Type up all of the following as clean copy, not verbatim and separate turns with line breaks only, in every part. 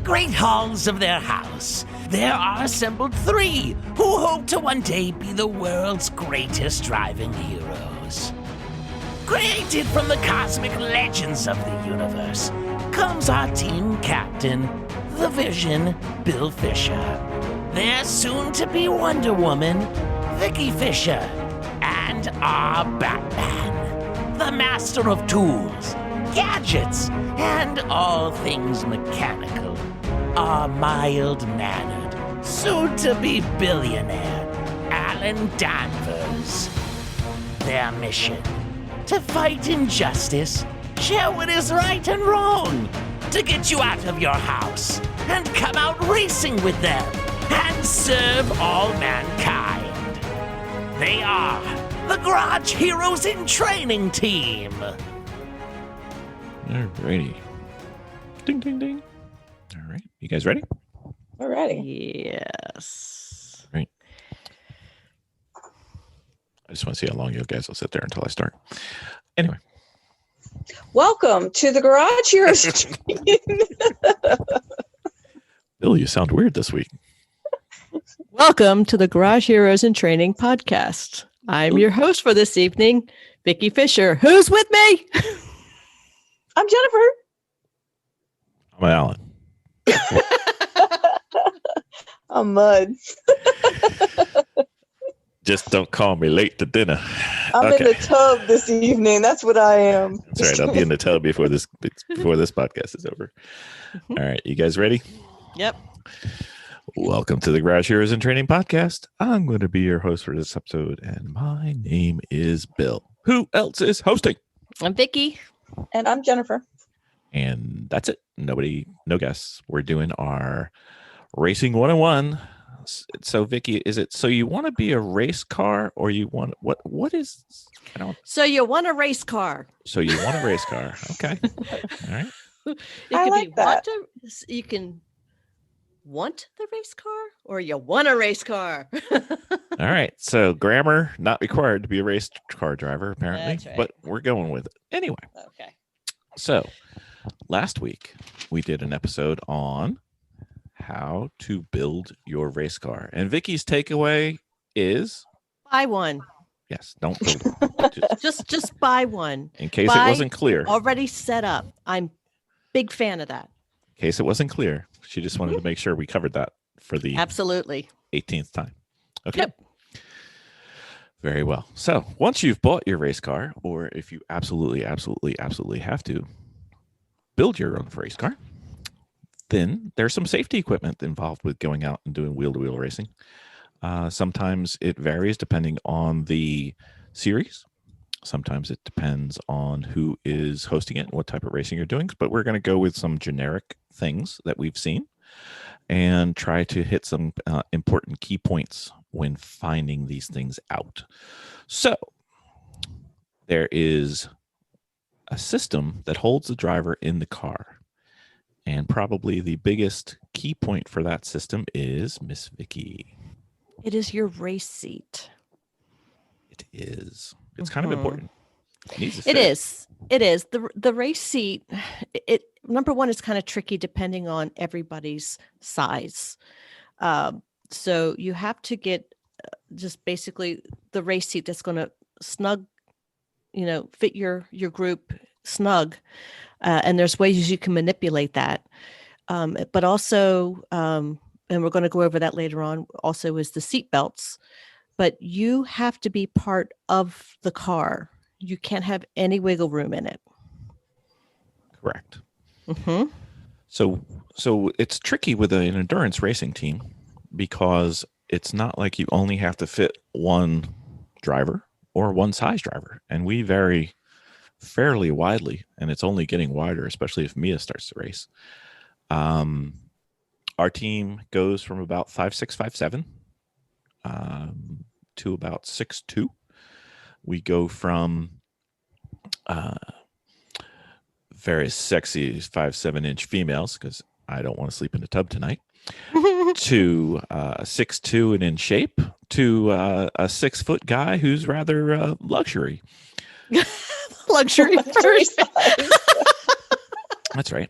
great halls of their house, there are assembled three who hope to one day be the world's greatest driving heroes. Created from the cosmic legends of the universe comes our team captain, the Vision, Bill Fisher. Their soon-to-be Wonder Woman, Vicki Fisher, and our Batman, the master of tools, gadgets, and all things mechanical, our mild-mannered, soon-to-be billionaire, Alan Danvers. Their mission: to fight injustice, share what is right and wrong, to get you out of your house and come out racing with them and serve all mankind. They are the Garage Heroes in Training Team.
Alrighty. Ding, ding, ding. All right. You guys ready?
We're ready.
Yes.
Right. I just want to see how long you guys will sit there until I start. Anyway.
Welcome to the Garage Heroes.
Bill, you sound weird this week.
Welcome to the Garage Heroes in Training podcast. I'm your host for this evening, Vicki Fisher. Who's with me?
I'm Jennifer.
I'm Alan.
I'm Mud.
Just don't call me late to dinner.
I'm in the tub this evening. That's what I am.
That's right. I'll be in the tub before this podcast is over. All right. You guys ready?
Yep.
Welcome to the Garage Heroes in Training podcast. I'm going to be your host for this episode, and my name is Bill. Who else is hosting?
I'm Vicki.
And I'm Jennifer.
And that's it. No guests. We're doing our Racing 101. So Vicki, is it so you want to be a race car, or you want what is
So you want a race car.
So you want a race car. Okay. All right.
I like that.
You can want the race car, or you want a race car.
All right. So grammar not required to be a race car driver, apparently.
That's right.
But we're going with it. Anyway.
Okay.
So last week we did an episode on how to build your race car. And Vicki's takeaway is
Buy one.
yes, don't build one.
Just buy one.
In case it wasn't clear.
Already set up. I'm big fan of that.
In case it wasn't clear. She just wanted to make sure we covered that for the
Absolutely
18th time. Okay.
Yep.
Very well. So once you've bought your race car, or if you absolutely have to build your own race car, then there's some safety equipment involved with going out and doing wheel-to-wheel racing. Sometimes it varies depending on the series. Sometimes it depends on who is hosting it and what type of racing you're doing. But we're going to go with some generic things that we've seen and try to hit some important key points when finding these things out. So there is a system that holds the driver in the car. And probably the biggest key point for that system is Miss Vicki.
It is your race seat.
It is. It's kind of important.
It is. The race seat. It number one, it's kind of tricky depending on everybody's size. So you have to get just basically the race seat that's going to snug, fit your group snug. And there's ways you can manipulate that. But also, and we're going to go over that later on, also is the seat belts. But you have to be part of the car. You can't have any wiggle room in it.
Correct.
Mm-hmm.
So it's tricky with an endurance racing team because it's not like you only have to fit one driver or one size driver. And we vary fairly widely, and it's only getting wider, especially if Mia starts to race. Our team goes from about 5'6", 5'7", to about 6'2". We go from very sexy 5'7" females, because I don't want to sleep in the tub tonight, to 6'2" and in shape, to a 6 foot guy who's rather luxury.
Luxury first.
That's right.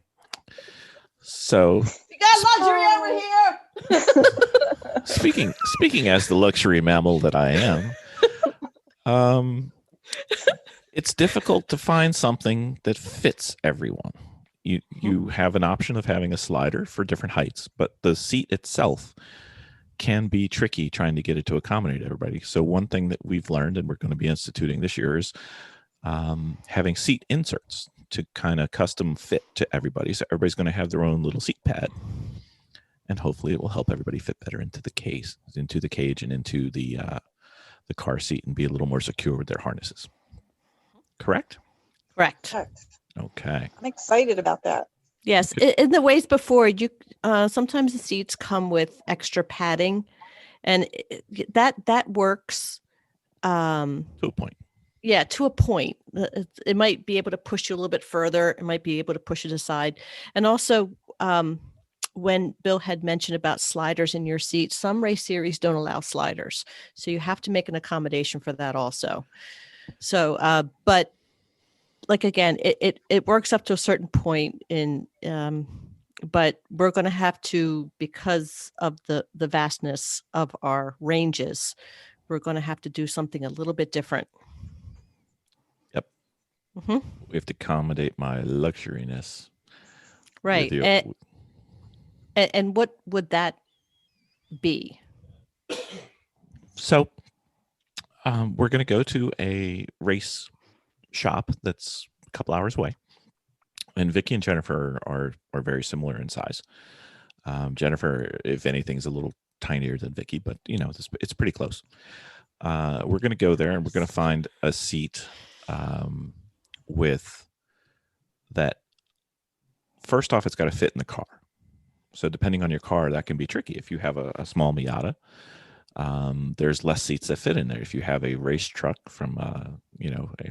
So
You got luxury over here.
Speaking as the luxury mammal that I am, it's difficult to find something that fits everyone. You have an option of having a slider for different heights, but the seat itself can be tricky trying to get it to accommodate everybody. So one thing that we've learned and we're going to be instituting this year is having seat inserts to kind of custom fit to everybody. So everybody's going to have their own little seat pad, and hopefully it will help everybody fit better into the cage and into the car seat and be a little more secure with their harnesses. Correct?
Correct.
Okay.
I'm excited about that.
Yes. In the ways before, you sometimes the seats come with extra padding, and that works.
To a point.
Yeah, to a point. It might be able to push you a little bit further. It might be able to push it aside. And also, when Bill had mentioned about sliders in your seat, some race series don't allow sliders. So you have to make an accommodation for that also. So, but like, again, it works up to a certain point but we're going to have to, because of the vastness of our ranges, we're going to have to do something a little bit different.
Yep.
Mm-hmm.
We have to accommodate my luxuriness.
Right. And what would that be?
So we're going to go to a race shop that's a couple hours away. And Vicki and Jennifer are very similar in size. Jennifer, if anything, is a little tinier than Vicki, but it's pretty close. We're going to go there and we're going to find a seat with that. First off, it's got to fit in the car. So depending on your car, that can be tricky. If you have a small Miata, there's less seats that fit in there. If you have a race truck from,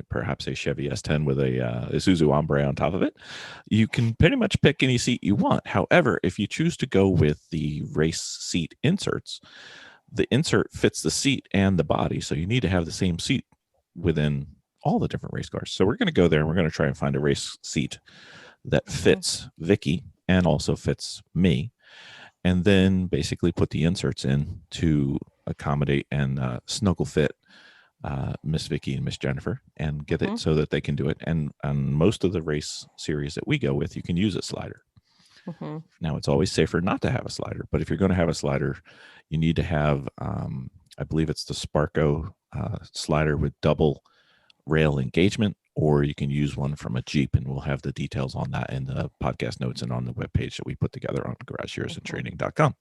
perhaps a Chevy S10 with a Isuzu Ombre on top of it, you can pretty much pick any seat you want. However, if you choose to go with the race seat inserts, the insert fits the seat and the body. So you need to have the same seat within all the different race cars. So we're going to go there and we're going to try and find a race seat that fits Vicki and also fits me. And then basically put the inserts in to accommodate and snuggle fit Miss Vicki and Miss Jennifer and get it so that they can do it. And on most of the race series that we go with, you can use a slider. Mm-hmm. Now, it's always safer not to have a slider, but if you're going to have a slider, you need to have, I believe it's the Sparco slider with double rail engagement, or you can use one from a Jeep, and we'll have the details on that in the podcast notes and on the webpage that we put together on GarageHeroesandTraining.com.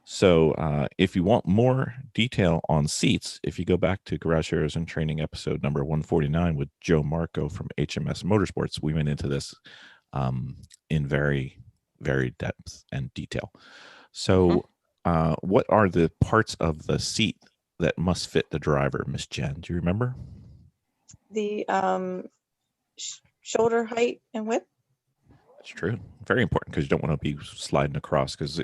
So if you want more detail on seats, if you go back to Garage Heroes and Training episode number 149 with Joe Marco from HMS Motorsports, we went into this in very, very depth and detail. So what are the parts of the seat that must fit the driver, Miss Jen? Do you remember?
The shoulder height and width.
That's true. Very important, because you don't want to be sliding across, because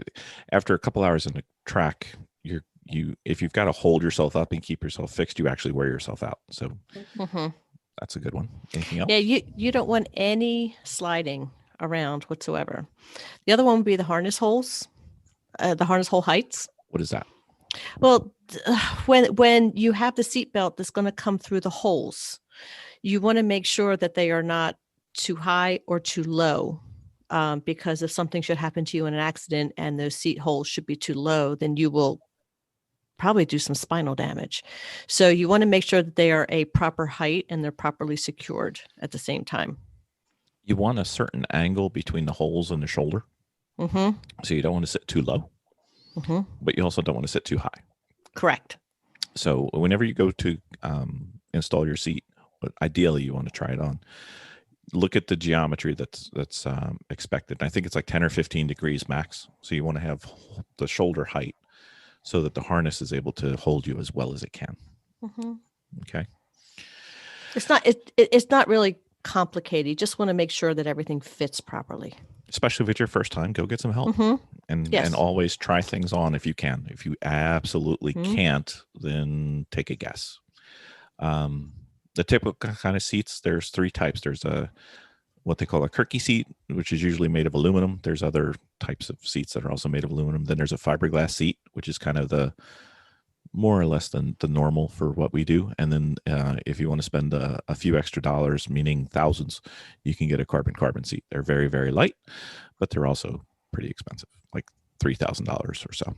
after a couple hours in the track, if you've got to hold yourself up and keep yourself fixed, you actually wear yourself out. So that's a good one. Anything else?
Yeah, you don't want any sliding around whatsoever. The other one would be the harness holes, the harness hole heights.
What is that?
Well, when you have the seat belt that's going to come through the holes, you want to make sure that they are not too high or too low, because if something should happen to you in an accident and those seat holes should be too low, then you will probably do some spinal damage. So you want to make sure that they are a proper height and they're properly secured at the same time.
You want a certain angle between the holes and the shoulder. Mm-hmm. So you don't want to sit too low, but you also don't want to sit too high. Correct. So whenever you go to install your seat, but ideally you want to try it on, look at the geometry that's expected. And I think it's like 10 or 15 degrees max. So you want to have the shoulder height so that the harness is able to hold you as well as it can. Mm-hmm. Okay.
It's not really complicated. You just want to make sure that everything fits properly.
Especially if it's your first time, go get some help. Mm-hmm. And always try things on if you can. If you absolutely can't, then take a guess. The typical kind of seats, there's three types. There's a what they call a Kirky seat, which is usually made of aluminum. There's other types of seats that are also made of aluminum. Then there's a fiberglass seat, which is kind of the more or less than the normal for what we do. And then if you want to spend a few extra dollars, meaning thousands, you can get a carbon seat. They're very, very light, but they're also pretty expensive, like $3,000 or so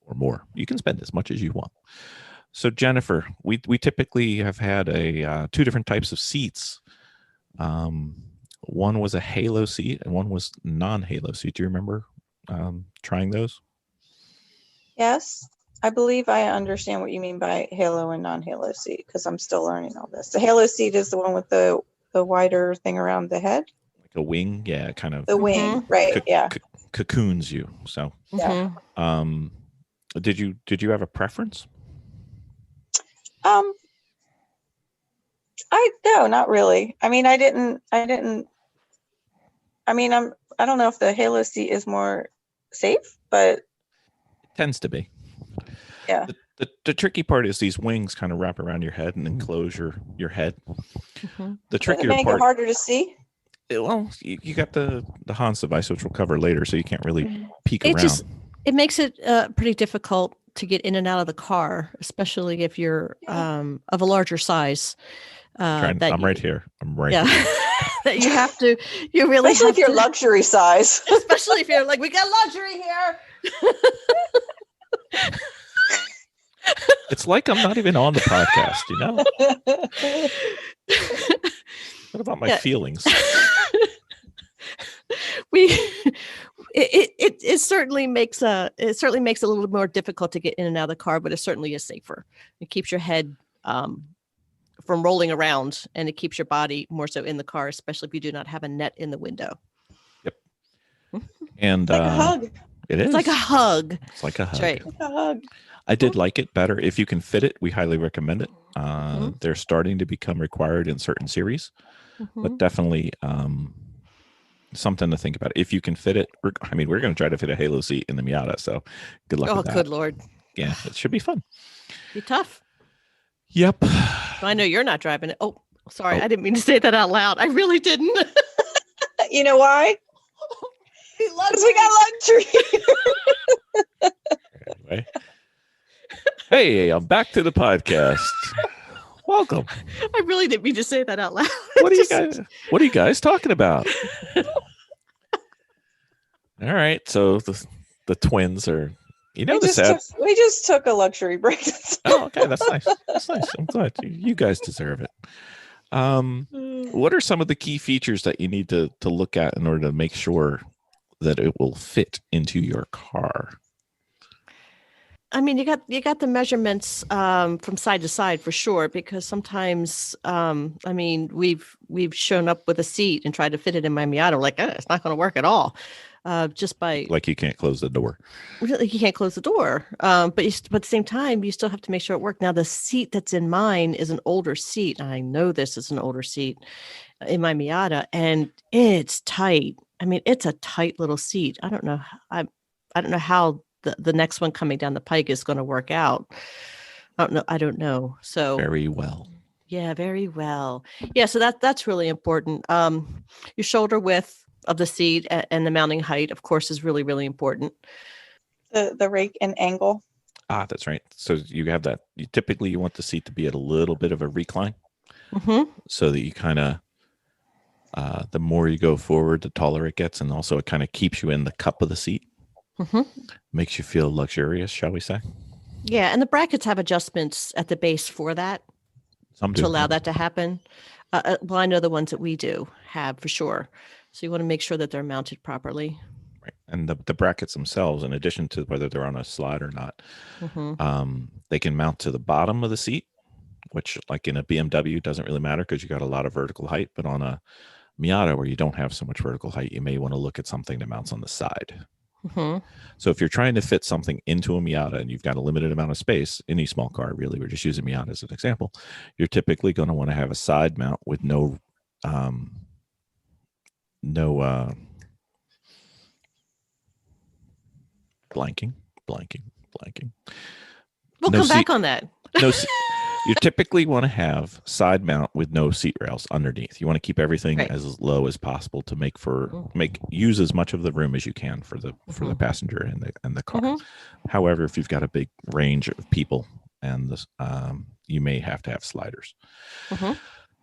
or more. You can spend as much as you want. So Jennifer, we typically have had two different types of seats. One was a halo seat and one was non-halo seat. Do you remember trying those?
Yes, I believe I understand what you mean by halo and non-halo seat because I'm still learning all this. The halo seat is the one with the wider thing around the head.
Like a wing, yeah, kind of.
The wing, right? Yeah.
Cocoons you. So,
Yeah.
did you have a preference?
No, not really. I mean, I didn't. I mean, I don't know if the halo seat is more safe, but
it tends to be.
Yeah.
The tricky part is these wings kind of wrap around your head and enclose your head. The trickier
make
part.
it harder to see.
Well, you got the Hans device, which we'll cover later, so you can't really peek around.
It makes it pretty difficult to get in and out of the car, especially if you're of a larger size.
I'm right here. I'm right
here. That you really
especially
have
if you're
to,
luxury size.
Especially if you're like, we got luxury here.
It's like I'm not even on the podcast, you know? What about my feelings?
It certainly makes it a little more difficult to get in and out of the car, but it certainly is safer. It keeps your head from rolling around, and it keeps your body more so in the car, especially if you do not have a net in the window.
Yep. And
it's like a hug.
It's
like a hug.
It's like a hug.
That's right.
Like a hug.
I did like it better. If you can fit it, we highly recommend it. They're starting to become required in certain series, but definitely something to think about. If you can fit it, we're going to try to fit a halo seat in the Miata. So good luck with that. Oh,
good Lord.
Yeah, it should be fun.
Be tough.
Yep.
I know you're not driving it. Oh, sorry. I didn't mean to say that out loud. I really didn't.
You know why? Because we got luxury.
Anyway. Hey, I'm back to the podcast. Welcome.
I really didn't mean to say that out loud.
What are you guys talking about? All right. So the twins are, we
just took a luxury break.
Oh, okay. That's nice. That's nice. I'm glad you guys deserve it. What are some of the key features that you need to look at in order to make sure that it will fit into your car?
I mean, you got the measurements from side to side for sure, because sometimes, we've shown up with a seat and tried to fit it in my Miata. Like, it's not going to work at all. Just by
you can't close the door.
Really, you can't close the door. But at the same time, you still have to make sure it works. Now, the seat that's in mine is an older seat. I know this is an older seat in my Miata, and it's tight. I mean, it's a tight little seat. I don't know. I don't know how the next one coming down the pike is going to work out. I don't know. So
very well.
Yeah, very well. Yeah. So that's really important. Your shoulder width of the seat and the mounting height, of course, is really, really important.
The rake and angle.
That's right. So you have that. You want the seat to be at a little bit of a recline, so that you kind of, the more you go forward, the taller it gets, and also it kind of keeps you in the cup of the seat. Makes you feel luxurious, shall we say?
Yeah, and the brackets have adjustments at the base for that.
Some do.
To allow that to happen. Well, I know the ones that we do have for sure. So you want to make sure that they're mounted properly.
Right. And the brackets themselves, in addition to whether they're on a slide or not, they can mount to the bottom of the seat, which like in a BMW doesn't really matter because you got a lot of vertical height. But on a Miata where you don't have so much vertical height, you may want to look at something that mounts on the side. So if you're trying to fit something into a Miata and you've got a limited amount of space, any small car, really, we're just using Miata as an example, you're typically going to want to have a side mount with no blanking.
We'll come back on that.
You typically want to have side mount with no seat rails underneath. You want to keep everything
Right.
as low as possible to use as much of the room as you can for the passenger and the car. However, if you've got a big range of people and you may have to have sliders.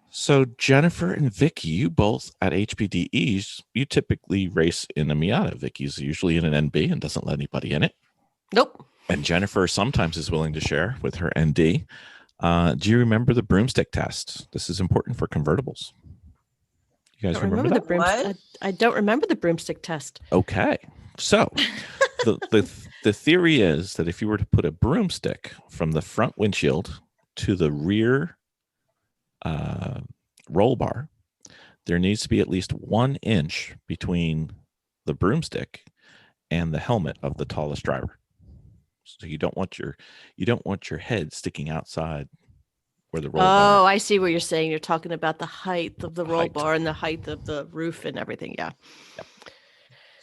So Jennifer and Vicki, you both at HPDEs, you typically race in a Miata. Vicki's usually in an NB and doesn't let anybody in it.
Nope.
And Jennifer sometimes is willing to share with her ND. Do you remember the broomstick test? This is important for convertibles. You guys remember that?
What?
I don't remember the broomstick test.
Okay. So the theory is that if you were to put a broomstick from the front windshield to the rear roll bar, there needs to be at least 1 inch between the broomstick and the helmet of the tallest driver. So you don't want your head sticking outside where the roll bar.
Oh, I see what you're saying. You're talking about the height of the roll
Height.
bar and the height of the roof and everything. Yeah.
Yep.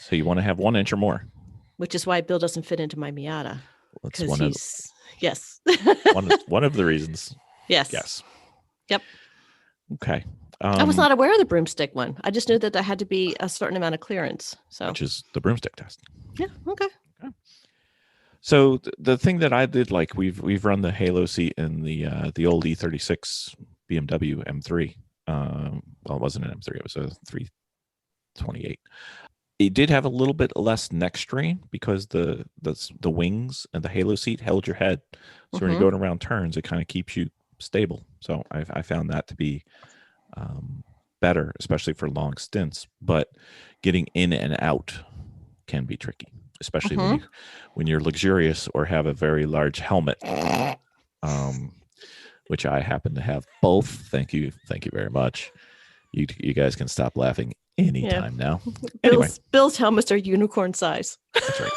So you want to have 1 inch or more.
Which is why Bill doesn't fit into my Miata.
That's
Because he's yes.
one of the reasons.
Yes.
Yes.
Yep.
Okay.
I was not aware of the broomstick one. I just knew that there had to be a certain amount of clearance. So
which is the broomstick test.
yeah. Okay.
So the thing that I did, like we've run the Halo seat in the old E36 BMW M3. Well, it wasn't an M3; it was a 328. It did have a little bit less neck strain because the wings and the Halo seat held your head. So when you're going around turns, it kind of keeps you stable. So I found that to be better, especially for long stints. But getting in and out can be tricky, especially when you're luxurious or have a very large helmet, which I happen to have both. Thank you very much. You guys can stop laughing anytime now. Anyway,
Bill's helmets are unicorn size.
that's right.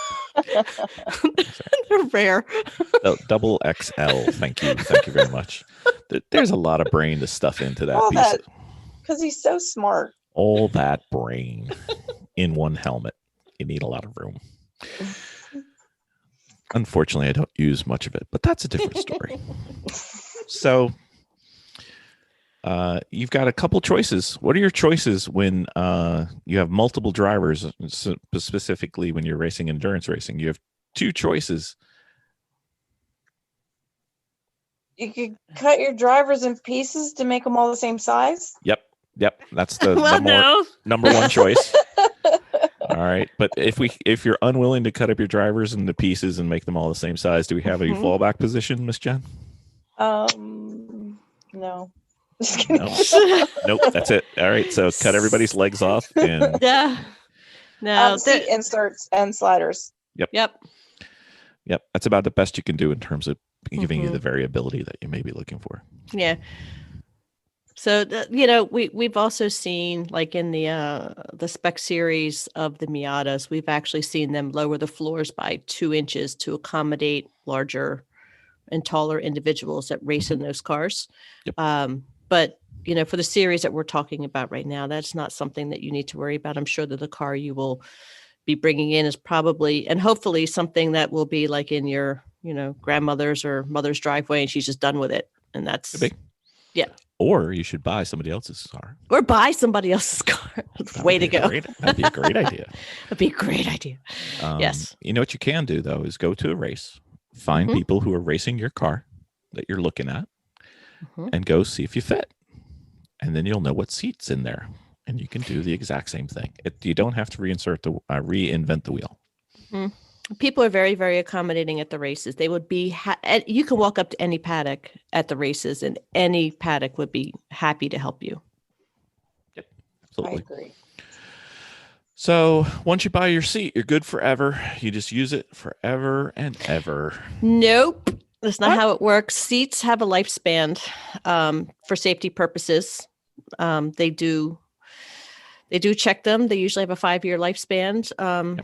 They're rare.
Double XL. Thank you very much. There's a lot of brain to stuff into that
All
piece.
that, because he's so smart.
All that brain in one helmet. You need a lot of room. Unfortunately, I don't use much of it, but that's a different story. So you've got a couple choices. What are your choices when you have multiple drivers, specifically when you're racing endurance racing? You have 2 choices.
You could cut your drivers in pieces to make them all the same size.
Yep. That's the
Well,
number one choice. All right, but if you're unwilling to cut up your drivers into pieces and make them all the same size, do we have a fallback position, Miss Jen?
No. Just kidding.
Nope, that's it. All right, so cut everybody's legs off and
yeah. No.
Seat inserts and sliders.
Yep. That's about the best you can do in terms of giving you the variability that you may be looking for.
Yeah. So we've also seen, like in the spec series of the Miatas, we've actually seen them lower the floors by 2 inches to accommodate larger and taller individuals that race in those cars.
Yep.
But for the series that we're talking about right now, that's not something that you need to worry about. I'm sure that the car you will be bringing in is probably and hopefully something that will be like in your grandmother's or mother's driveway, and she's just done with it, and that's yeah.
Or you should buy somebody else's car.
Or buy somebody else's car. Way to go.
That'd be a great idea.
That'd be a great idea. Yes.
You know what you can do, though, is go to a race, find people who are racing your car that you're looking at, and go see if you fit. And then you'll know what seat's in there. And you can do the exact same thing. You don't have to reinvent the wheel.
People are very, very accommodating at the races. They would be, you can walk up to any paddock at the races and any paddock would be happy to help you.
Yep, absolutely.
I agree.
So once you buy your seat, you're good forever. You just use it forever and ever.
Nope. That's not how it works. Seats have a lifespan for safety purposes. They do check them. They usually have a 5-year lifespan.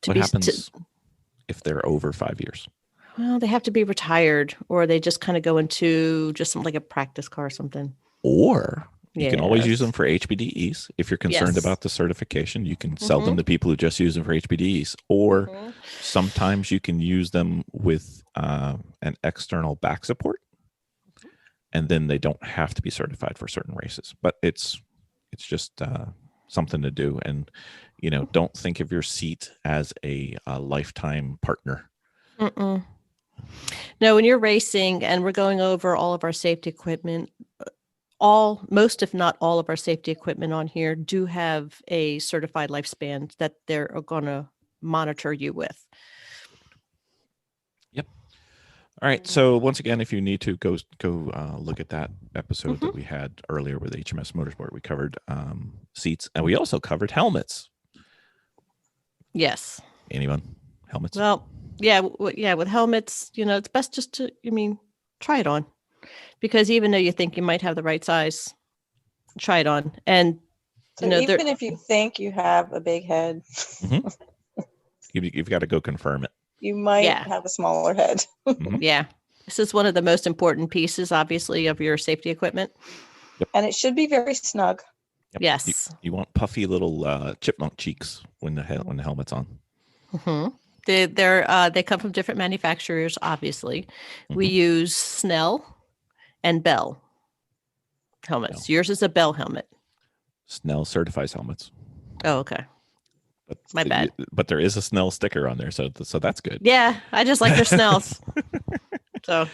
What happens if they're over 5 years?
Well, they have to be retired, or they just kind of go into just something like a practice car or something.
Or you can always use them for HPDEs. If you're concerned
Yes.
about the certification, you can sell them to people who just use them for HPDEs. Or sometimes you can use them with an external back support. and then they don't have to be certified for certain races. But it's just something to do. And don't think of your seat as a lifetime partner.
Mm-mm. No, when you're racing, and we're going over all of our safety equipment, most, if not all of our safety equipment on here do have a certified lifespan that they're going to monitor you with.
Yep. All right. So once again, if you need to go look at that episode that we had earlier with HMS Motorsport, we covered seats, and we also covered helmets.
Yes.
Anyone? Helmets?
Well, yeah. With helmets, it's best just to, try it on, because even though you think you might have the right size, try it on. And,
So even if you think you have a big head,
you've got to go confirm it.
You might have a smaller head.
Yeah. This is one of the most important pieces, obviously, of your safety equipment.
Yep.
And it should be very snug.
Yep.
Yes.
You want puffy little chipmunk cheeks when the helmet's on.
Mm-hmm. They come from different manufacturers, obviously. We use Snell and Bell helmets. Yours is a Bell helmet.
Snell certifies helmets.
Oh, okay.
But
my bad.
But there is a Snell sticker on there, so that's good.
Yeah, I just like their Snells. So,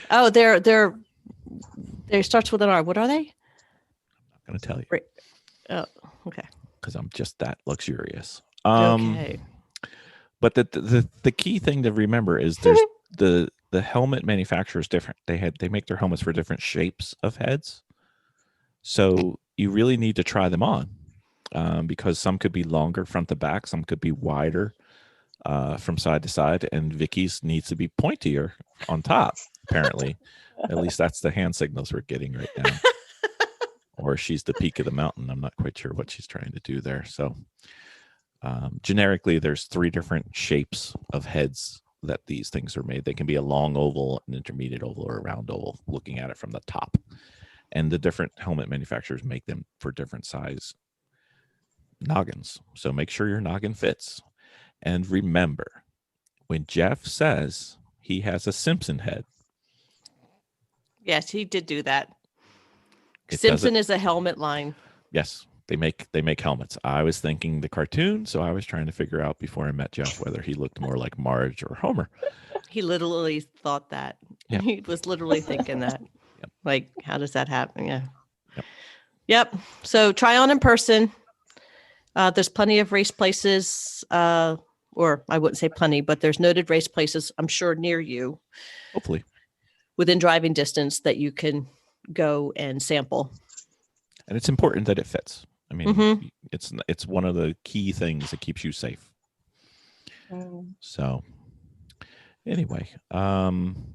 they starts with an R. What are they?
I'm not going to tell you.
Oh, okay.
Because I'm just that luxurious.
Okay.
But the key thing to remember is there's the helmet manufacturer is different. They make their helmets for different shapes of heads. So you really need to try them on. Because some could be longer front to back, some could be wider from side to side, and Vicky's needs to be pointier on top, apparently. At least that's the hand signals we're getting right now. Or she's the peak of the mountain. I'm not quite sure what she's trying to do there. So generically, there's 3 different shapes of heads that these things are made. They can be a long oval, an intermediate oval, or a round oval, looking at it from the top. And the different helmet manufacturers make them for different size noggins. So make sure your noggin fits. And remember, when Jeff says he has a Simpson head.
Yes, he did do that. Simpson is a helmet line.
Yes, they make helmets. I was thinking the cartoon, so I was trying to figure out before I met Jeff whether he looked more like Marge or Homer.
He literally thought that. Yep. He was literally thinking that.
Yep.
Like, how does that happen? Yeah. Yep. So try on in person. There's plenty of race places, or I wouldn't say plenty, but there's noted race places, I'm sure, near you.
Hopefully.
Within driving distance that you can go and sample.
And it's important that it fits. I mean, it's one of the key things that keeps you safe. So anyway,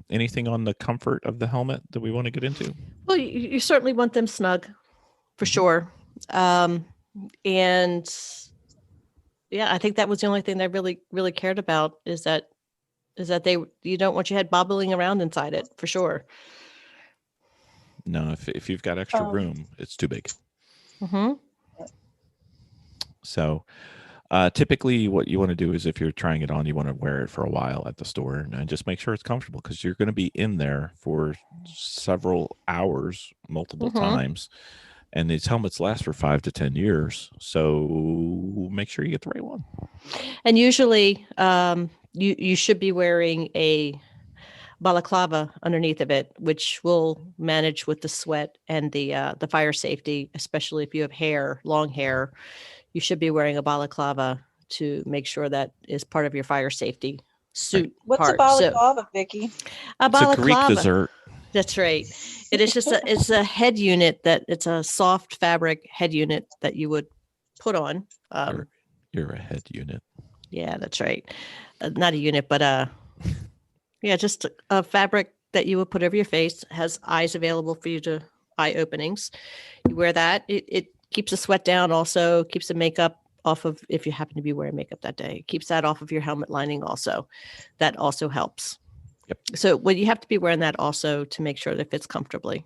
anything on the comfort of the helmet that we want to get into?
Well, you certainly want them snug, for sure. And yeah, I think that was the only thing that I really, really cared about is that you don't want your head bobbling around inside it, for sure.
No, if you've got extra room, it's too big. So typically what you want to do is if you're trying it on, you want to wear it for a while at the store and just make sure it's comfortable, because you're going to be in there for several hours, multiple times. And these helmets last for 5 to 10 years. So make sure you get the right one.
And usually you should be wearing a balaclava underneath of it, which will manage with the sweat and the fire safety, especially if you have long hair. You should be wearing a balaclava to make sure that is part of your fire safety suit.
What's a balaclava, Vicki?
It's a Greek dessert.
That's right. It is just it's a head unit it's a soft fabric head unit that you would put on.
You're a head unit.
Yeah, that's right. Not a unit, but just a fabric that you would put over your face. Has eyes available for you to eye openings. You wear that. It keeps the sweat down. Also keeps the makeup off of, if you happen to be wearing makeup that day. It keeps that off of your helmet lining. Also, that also helps.
Yep.
So you have to be wearing that also to make sure that it fits comfortably.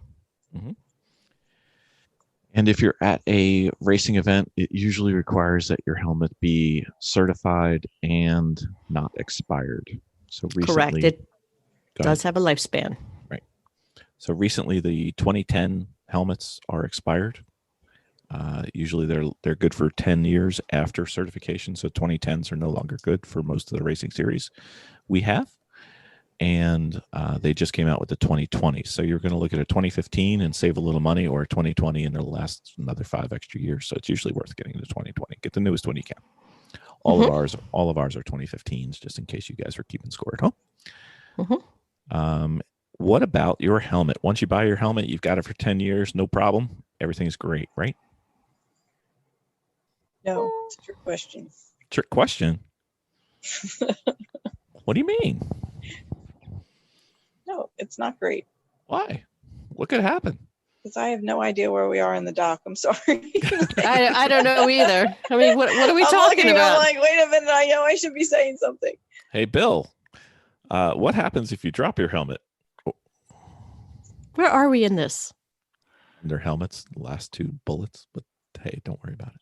And if you're at a racing event, it usually requires that your helmet be certified and not expired. So recently,
correct. It does have a lifespan.
Right. So recently, the 2010 helmets are expired. Usually, they're good for 10 years after certification. So 2010s are no longer good for most of the racing series we have. And they just came out with the 2020. So you're going to look at a 2015 and save a little money, or a 2020 and it'll last another 5 extra years. So it's usually worth getting the 2020. Get the newest one you can. All of ours are 2015s, just in case you guys are keeping score at home. What about your helmet? Once you buy your helmet, you've got it for 10 years, no problem. Everything's great, right?
No, it's a trick question.
Trick question. What do you mean?
No, it's not great.
Why? What could happen?
Because I have no idea where we are in the dock. I'm sorry.
I don't know either. I mean, what are we talking about?
I'm like, wait a minute. I know I should be saying something.
Hey, Bill, what happens if you drop your helmet?
Where are we in this?
Their helmets, the last 2 bullets, but hey, don't worry about it.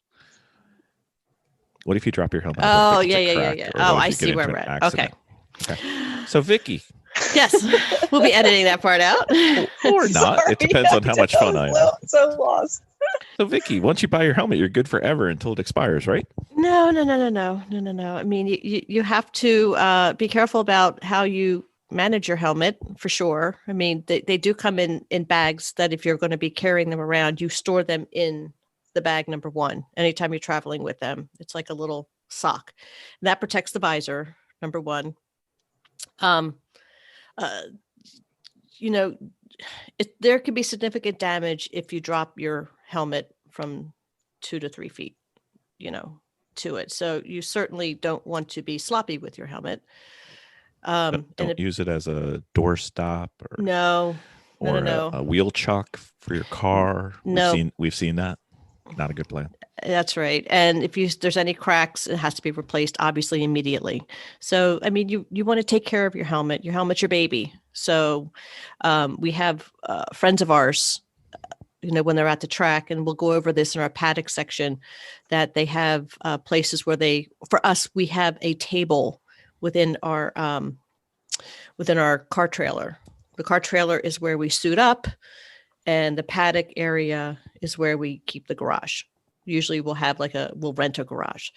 What if you drop your helmet?
Oh, yeah. Oh, I see where we're at. Okay.
So, Vicki.
Yes, we'll be editing that part out.
Or not.
Sorry,
It depends on how much fun I am.
So lost.
So, Vicki, once you buy your helmet, you're good forever until it expires, right?
No. I mean, you have to be careful about how you manage your helmet, for sure. I mean, they do come in bags that if you're going to be carrying them around, you store them in the bag, number one, anytime you're traveling with them. It's like a little sock. And that protects the visor, number one. There could be significant damage if you drop your helmet from 2 to 3 feet, to it. So you certainly don't want to be sloppy with your helmet.
Don't use it as a doorstop or
no.
a wheel chuck for your car.
No.
We've seen that. Not a good plan.
That's right. And if there's any cracks, it has to be replaced, obviously, immediately. So, I mean, you want to take care of your helmet. Your helmet's your baby. So we have friends of ours, when they're at the track, and we'll go over this in our paddock section, that they have places where for us, we have a table within our car trailer. The car trailer is where we suit up, and the paddock area is where we keep the garage. Usually we'll rent a garage.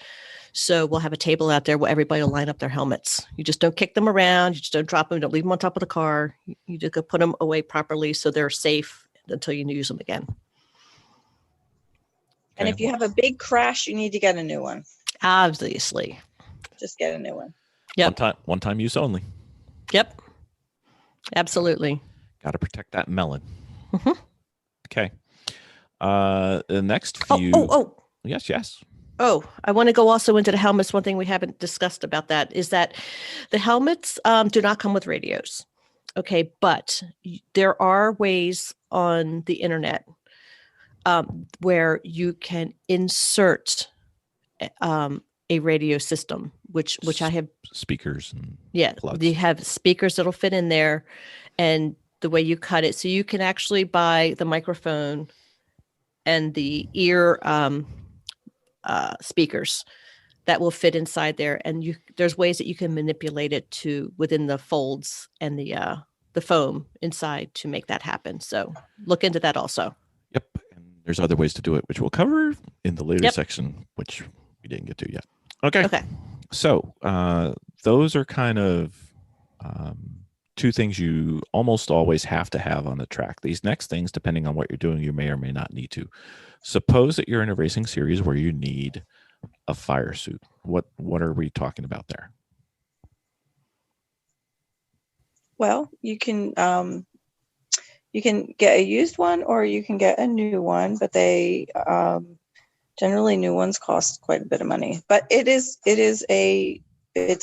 So we'll have a table out there where everybody will line up their helmets. You just don't kick them around. You just don't drop them. Don't leave them on top of the car. You just go put them away properly so they're safe until you use them again.
And if you have a big crash, you need to get a new one.
Obviously.
Just get a new one.
Yep.
One time use only.
Yep. Absolutely.
Got to protect that melon.
Mm-hmm.
Okay. The next few.
Oh.
Yes.
Oh, I want to go also into the helmets. One thing we haven't discussed about that is that the helmets do not come with radios. Okay, but there are ways on the internet where you can insert a radio system, which I have
speakers and
plugs. They have speakers that'll fit in there, and the way you cut it, so you can actually buy the microphone and the ear speakers that will fit inside there, and there's ways that you can manipulate it to within the folds and the foam inside to make that happen. So look into that also.
Yep, and there's other ways to do it, which we'll cover in the later section, which we didn't get to yet. Okay. So those are kind of 2 things you almost always have to have on the track. These next things, depending on what you're doing, you may or may not need to. Suppose that you're in a racing series where you need a fire suit. What are we talking about there?
Well, you can get a used one or you can get a new one, but they generally new ones cost quite a bit of money. But it's a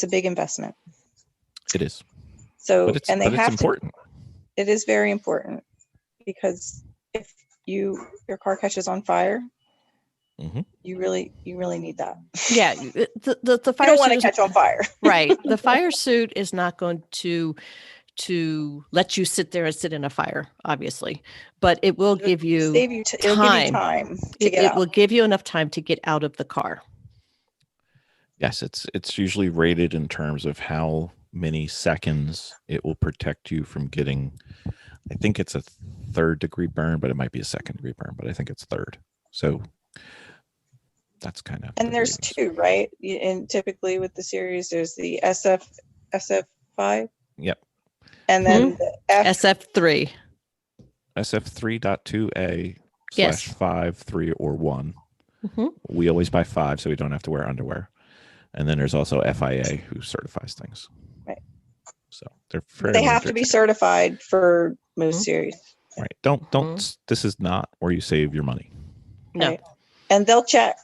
big investment.
It is.
So,
but it's important.
It is very important, because if your car catches on fire, you really need that.
Yeah, the fire.
You don't want to catch on fire,
right? The fire suit is not going to let you sit there and sit in a fire, obviously, but it will give you time. It will give you enough time to get out of the car.
Yes, it's usually rated in terms of how many seconds it will protect you from getting, I think it's a 3rd-degree burn, but it might be a 2nd-degree burn, but I think it's 3rd. So that's kind of.
And there's 2, right? And typically with the series, there's the SF5.
Yep.
And then the
SF3.
SF3.2A
Yes.
/5, 3, or 1.
Mm-hmm.
We always buy 5 so we don't have to wear underwear. And then there's also FIA who certifies things.
Right.
So they're
They have to be certified for most series.
Right. Don't. This is not where you save your money.
No.
Right. And they'll check.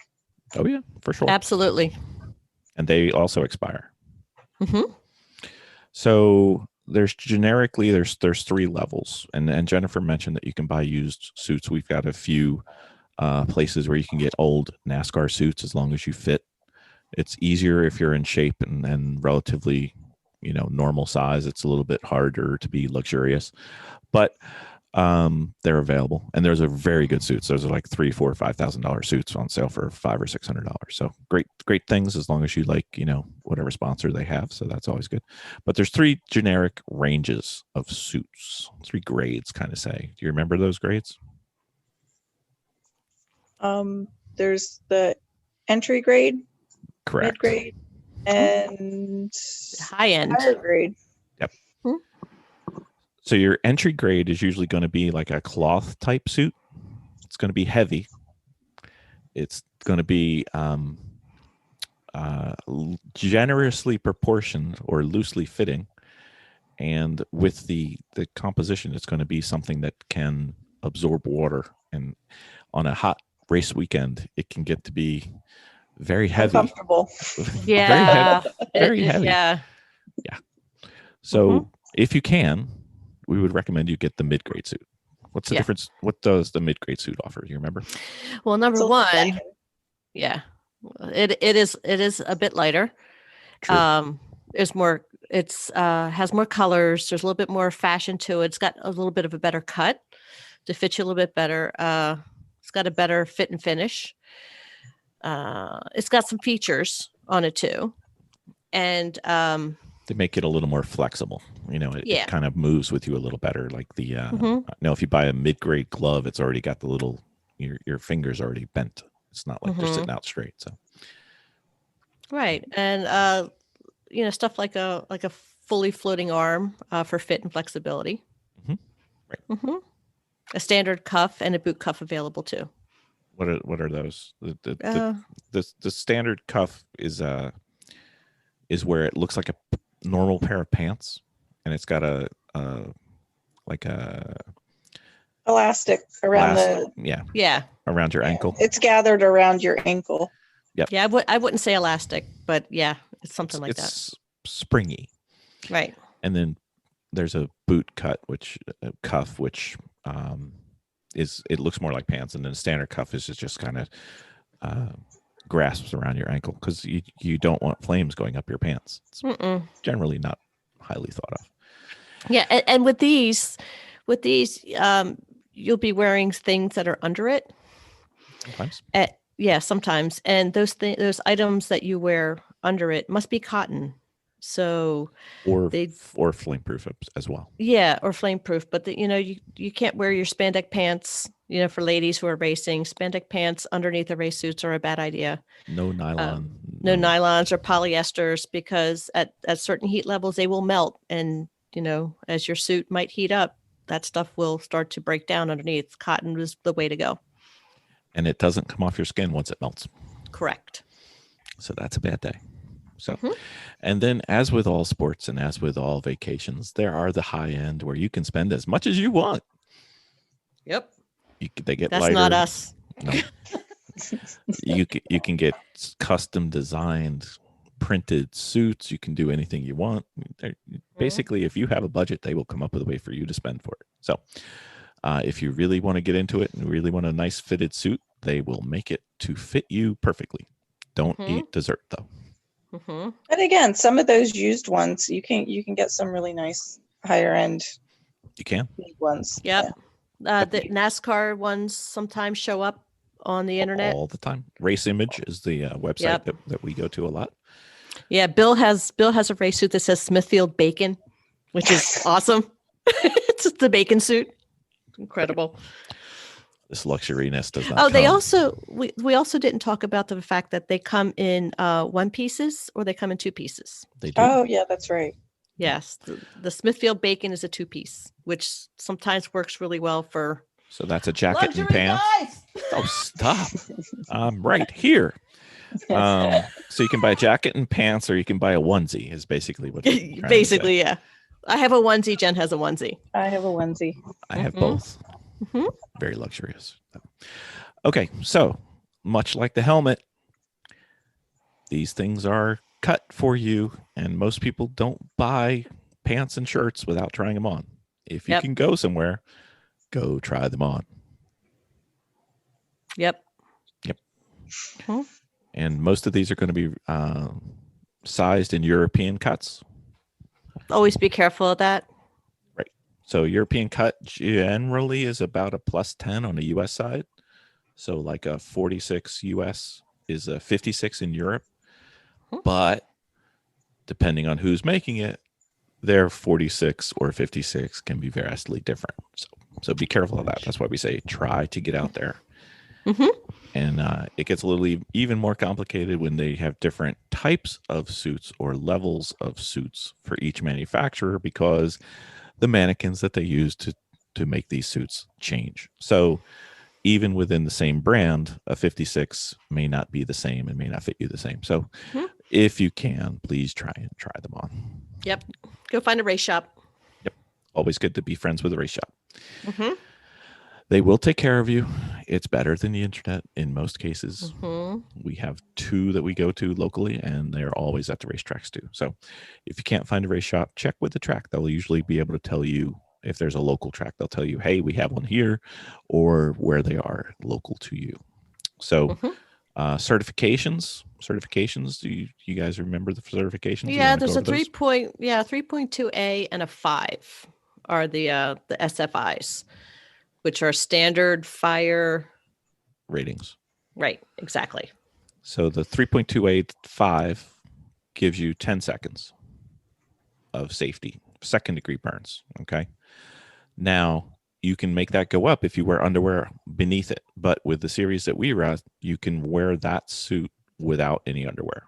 Oh yeah, for sure.
Absolutely.
And they also expire.
Mm-hmm.
So there's 3 levels, and Jennifer mentioned that you can buy used suits. We've got a few places where you can get old NASCAR suits as long as you fit. It's easier if you're in shape and relatively, normal size. It's a little bit harder to be luxurious, but they're available, and there's a very good suits. Those are like $3,000, $4,000, $5,000 suits on sale for $500 or $600. So great things as long as you like, whatever sponsor they have. So that's always good. But there's 3 generic ranges of suits, 3 grades, kind of say. Do you remember those grades?
There's the entry grade,
Correct.
mid grade, and
High end.
higher grade.
Yep. So your entry grade is usually going to be like a cloth type suit. It's going to be heavy. It's going to be generously proportioned or loosely fitting. And with the composition, it's going to be something that can absorb water. And on a hot race weekend, it can get to be very heavy.
Uncomfortable.
Yeah.
Very heavy.
Yeah.
So if you can, we would recommend you get the mid-grade suit. What's the difference? What does the mid-grade suit offer? Do you remember?
Well, number
So
one, it is a bit lighter.
True.
There's more. It's has more colors. There's a little bit more fashion to it. It's got a little bit of a better cut to fit you a little bit better. It's got a better fit and finish. It's got some features on it too, and
they make it a little more flexible. It kind of moves with you a little better. Like the if you buy a mid-grade glove, it's already got the little your fingers already bent. It's not like they're sitting out straight. So
right, and stuff like a fully floating arm for fit and flexibility.
Right.
A standard cuff and a boot cuff available too.
What are those? The standard cuff is where it looks like a normal pair of pants, and it's got a
elastic around
around your ankle.
It's gathered around your ankle.
Yep.
Yeah, I wouldn't say elastic, but yeah, it's something like that.
It's springy.
Right.
And then there's a boot cuff, which it looks more like pants, and then a standard cuff is just kind of grasps around your ankle because you don't want flames going up your pants. It's generally not highly thought of.
Yeah, and with these, you'll be wearing things that are under it.
Sometimes.
Sometimes, and those items that you wear under it must be cotton. So
or flame proof as well.
Yeah, or flame proof, but you can't wear your spandex pants. For ladies who are racing, spandex pants underneath the race suits are a bad idea.
No nylon.
No nylons or polyesters, because at certain heat levels they will melt, and as your suit might heat up, that stuff will start to break down underneath. Cotton is the way to go. And
it doesn't come off your skin once it melts.
Correct.
So that's a bad day. So, and then as with all sports and as with all vacations, there are the high end where you can spend as much as you want.
Yep.
They get
That's
lighter.
not us.
No. You can get custom designed, printed suits. You can do anything you want. Basically, if you have a budget, they will come up with a way for you to spend for it. So if you really want to get into it and really want a nice fitted suit, they will make it to fit you perfectly. Don't eat dessert though.
And again, some of those used ones, you can get some really nice higher end.
You can
ones.
Yep. The NASCAR ones sometimes show up on the internet
all the time. Race Image is the website that we go to a lot.
Yeah, Bill has a race suit that says Smithfield Bacon, which is awesome. It's just the bacon suit. Incredible.
This luxuriness does not.
Oh, they
come.
also we also didn't talk about the fact that they come in one pieces or they come in two pieces.
They do.
Oh, yeah, that's right.
Yes, the Smithfield Bacon is a two piece, which sometimes works really well for
So that's a jacket and
luxury
pants.
guys.
Oh, stop! I'm right here. So you can buy a jacket and pants, or you can buy a onesie. Is basically what. you're trying to say.
Basically, yeah. I have a onesie. Jen has a onesie.
I have a onesie.
I have
Mhm.
both.
Mhm.
Very luxurious. Okay, so much like the helmet, these things are cut for you, and most people don't buy pants and shirts without trying them on. If you
Yep.
can go somewhere, go try them on.
Yep.
And most of these are going to be sized in European cuts.
Always be careful of that.
So European cut generally is about a +10 on the US side. So like a 46 US is a 56 in Europe. But depending on who's making it, their 46 or 56 can be vastly different. So be careful of that. That's why we say try to get out there.
Mhm.
And it gets a little even more complicated when they have different types of suits or levels of suits for each manufacturer, because the mannequins that they use to make these suits change. So even within the same brand, a 56 may not be the same and may not fit you the same. So if you can, please try them on.
Yep. Go find a race shop.
Always good to be friends with a race shop.
Mm-hmm.
They will take care of you. It's better than the internet in most cases.
Mm-hmm.
We have 2 that we go to locally, and they're always at the racetracks too. So if you can't find a race shop, check with the track. They'll usually be able to tell you if there's a local track. They'll tell you, hey, we have one here, or where they are local to you. So certifications. Do you guys remember the certifications?
Yeah, there's a 3.2A and a 5 are the SFIs, which are standard fire
ratings.
Right, exactly.
So the 3.285 gives you 10 seconds of safety, second-degree burns. Okay. Now you can make that go up if you wear underwear beneath it, but with the series that we run, you can wear that suit without any underwear.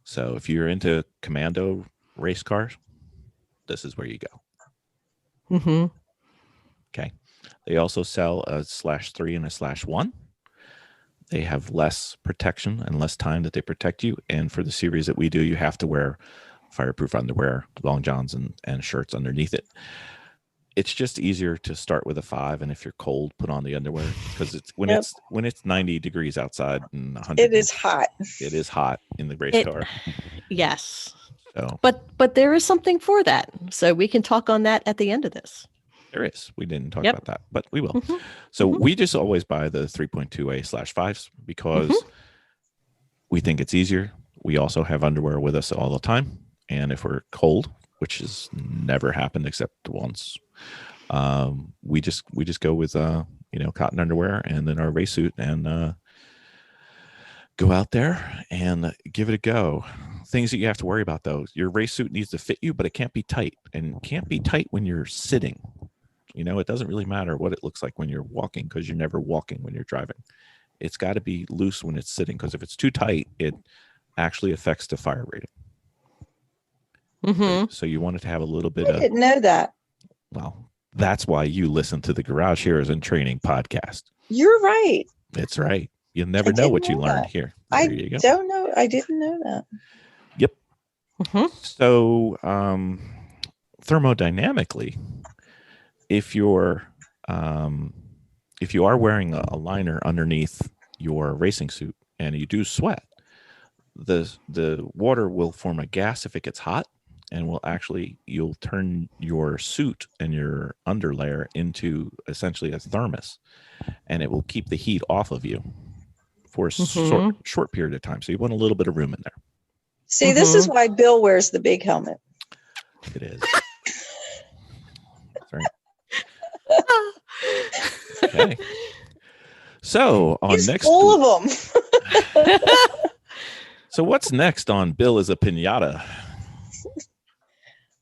So if you're into commando race cars, this is where you go.
Mm-hmm.
Okay. They also sell a /3 and a /1. They have less protection and less time that they protect you. And for the series that we do, you have to wear fireproof underwear, long johns, and shirts underneath it. It's just easier to start with a 5, and if you're cold, put on the underwear, because it's when it's 90 degrees outside and 100.
It is hot.
It is hot in the race car.
Yes.
So,
but there is something for that. So we can talk on that at the end of this.
there is. We didn't talk about that, but we will. So we just always buy the 3.2A/5s because we think it's easier. We also have underwear with us all the time, and if we're cold, which has never happened except once, we just go with cotton underwear and then our race suit and go out there and give it a go. Things that you have to worry about, though: your race suit needs to fit you, but it can't be tight, and can't be tight when you're sitting. It doesn't really matter what it looks like when you're walking, because you're never walking when you're driving. It's got to be loose when it's sitting, because if it's too tight, it actually affects the fire rating. So you want it to have a little bit
I didn't know that.
Well, that's why you listen to the Garage Heroes and Training podcast.
You're right.
That's right. You'll never know what you learned here. There you go.
Don't know. I didn't know that.
Yep. So thermodynamically, if you are wearing a liner underneath your racing suit and you do sweat, the water will form a gas if it gets hot, and you'll turn your suit and your underlayer into essentially a thermos, and it will keep the heat off of you for a short period of time. So you want a little bit of room in there.
See, this is why Bill wears the big helmet.
It is. That's right. Okay. So
He's full of them.
So what's next on Bill is a Piñata?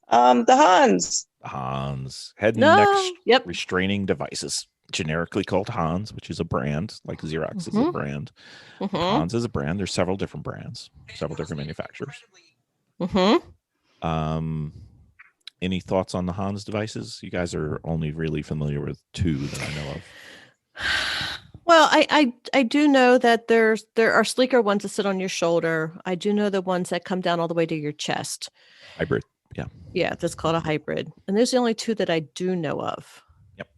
The Hans.
Hans. Head and
No.
neck
Yep.
restraining devices, generically called Hans, which is a brand, like Xerox is a brand. Hans is a brand. There's several different brands, several different manufacturers. Any thoughts on the Hans devices? You guys are only really familiar with two that I know of.
Well, I do know that there are sleeker ones that sit on your shoulder. I do know the ones that come down all the way to your chest.
Hybrid. Yeah.
Yeah, that's called a hybrid. And there's the only two that I do know of.
Yep.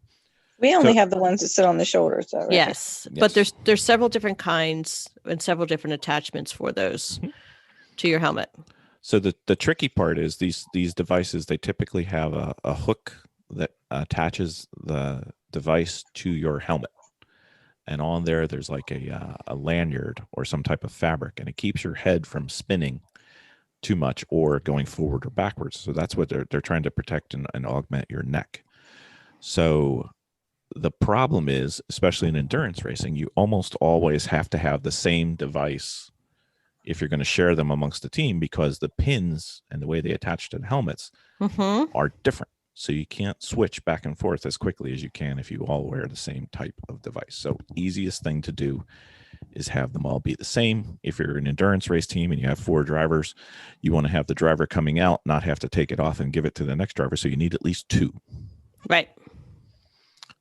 We only have the ones that sit on the shoulders, though, right?
Yes. But there's several different kinds and several different attachments for those to your helmet.
So the tricky part is these devices, they typically have a hook that attaches the device to your helmet. And on there's like a lanyard or some type of fabric, and it keeps your head from spinning too much or going forward or backwards. So that's what they're trying to protect and augment your neck. So the problem is, especially in endurance racing, you almost always have to have the same device if you're going to share them amongst the team, because the pins and the way they attach to the helmets are different. So you can't switch back and forth as quickly as you can if you all wear the same type of device. So easiest thing to do is have them all be the same. If you're an endurance race team and you have 4 drivers, you want to have the driver coming out not have to take it off and give it to the next driver. So you need at least 2.
Right.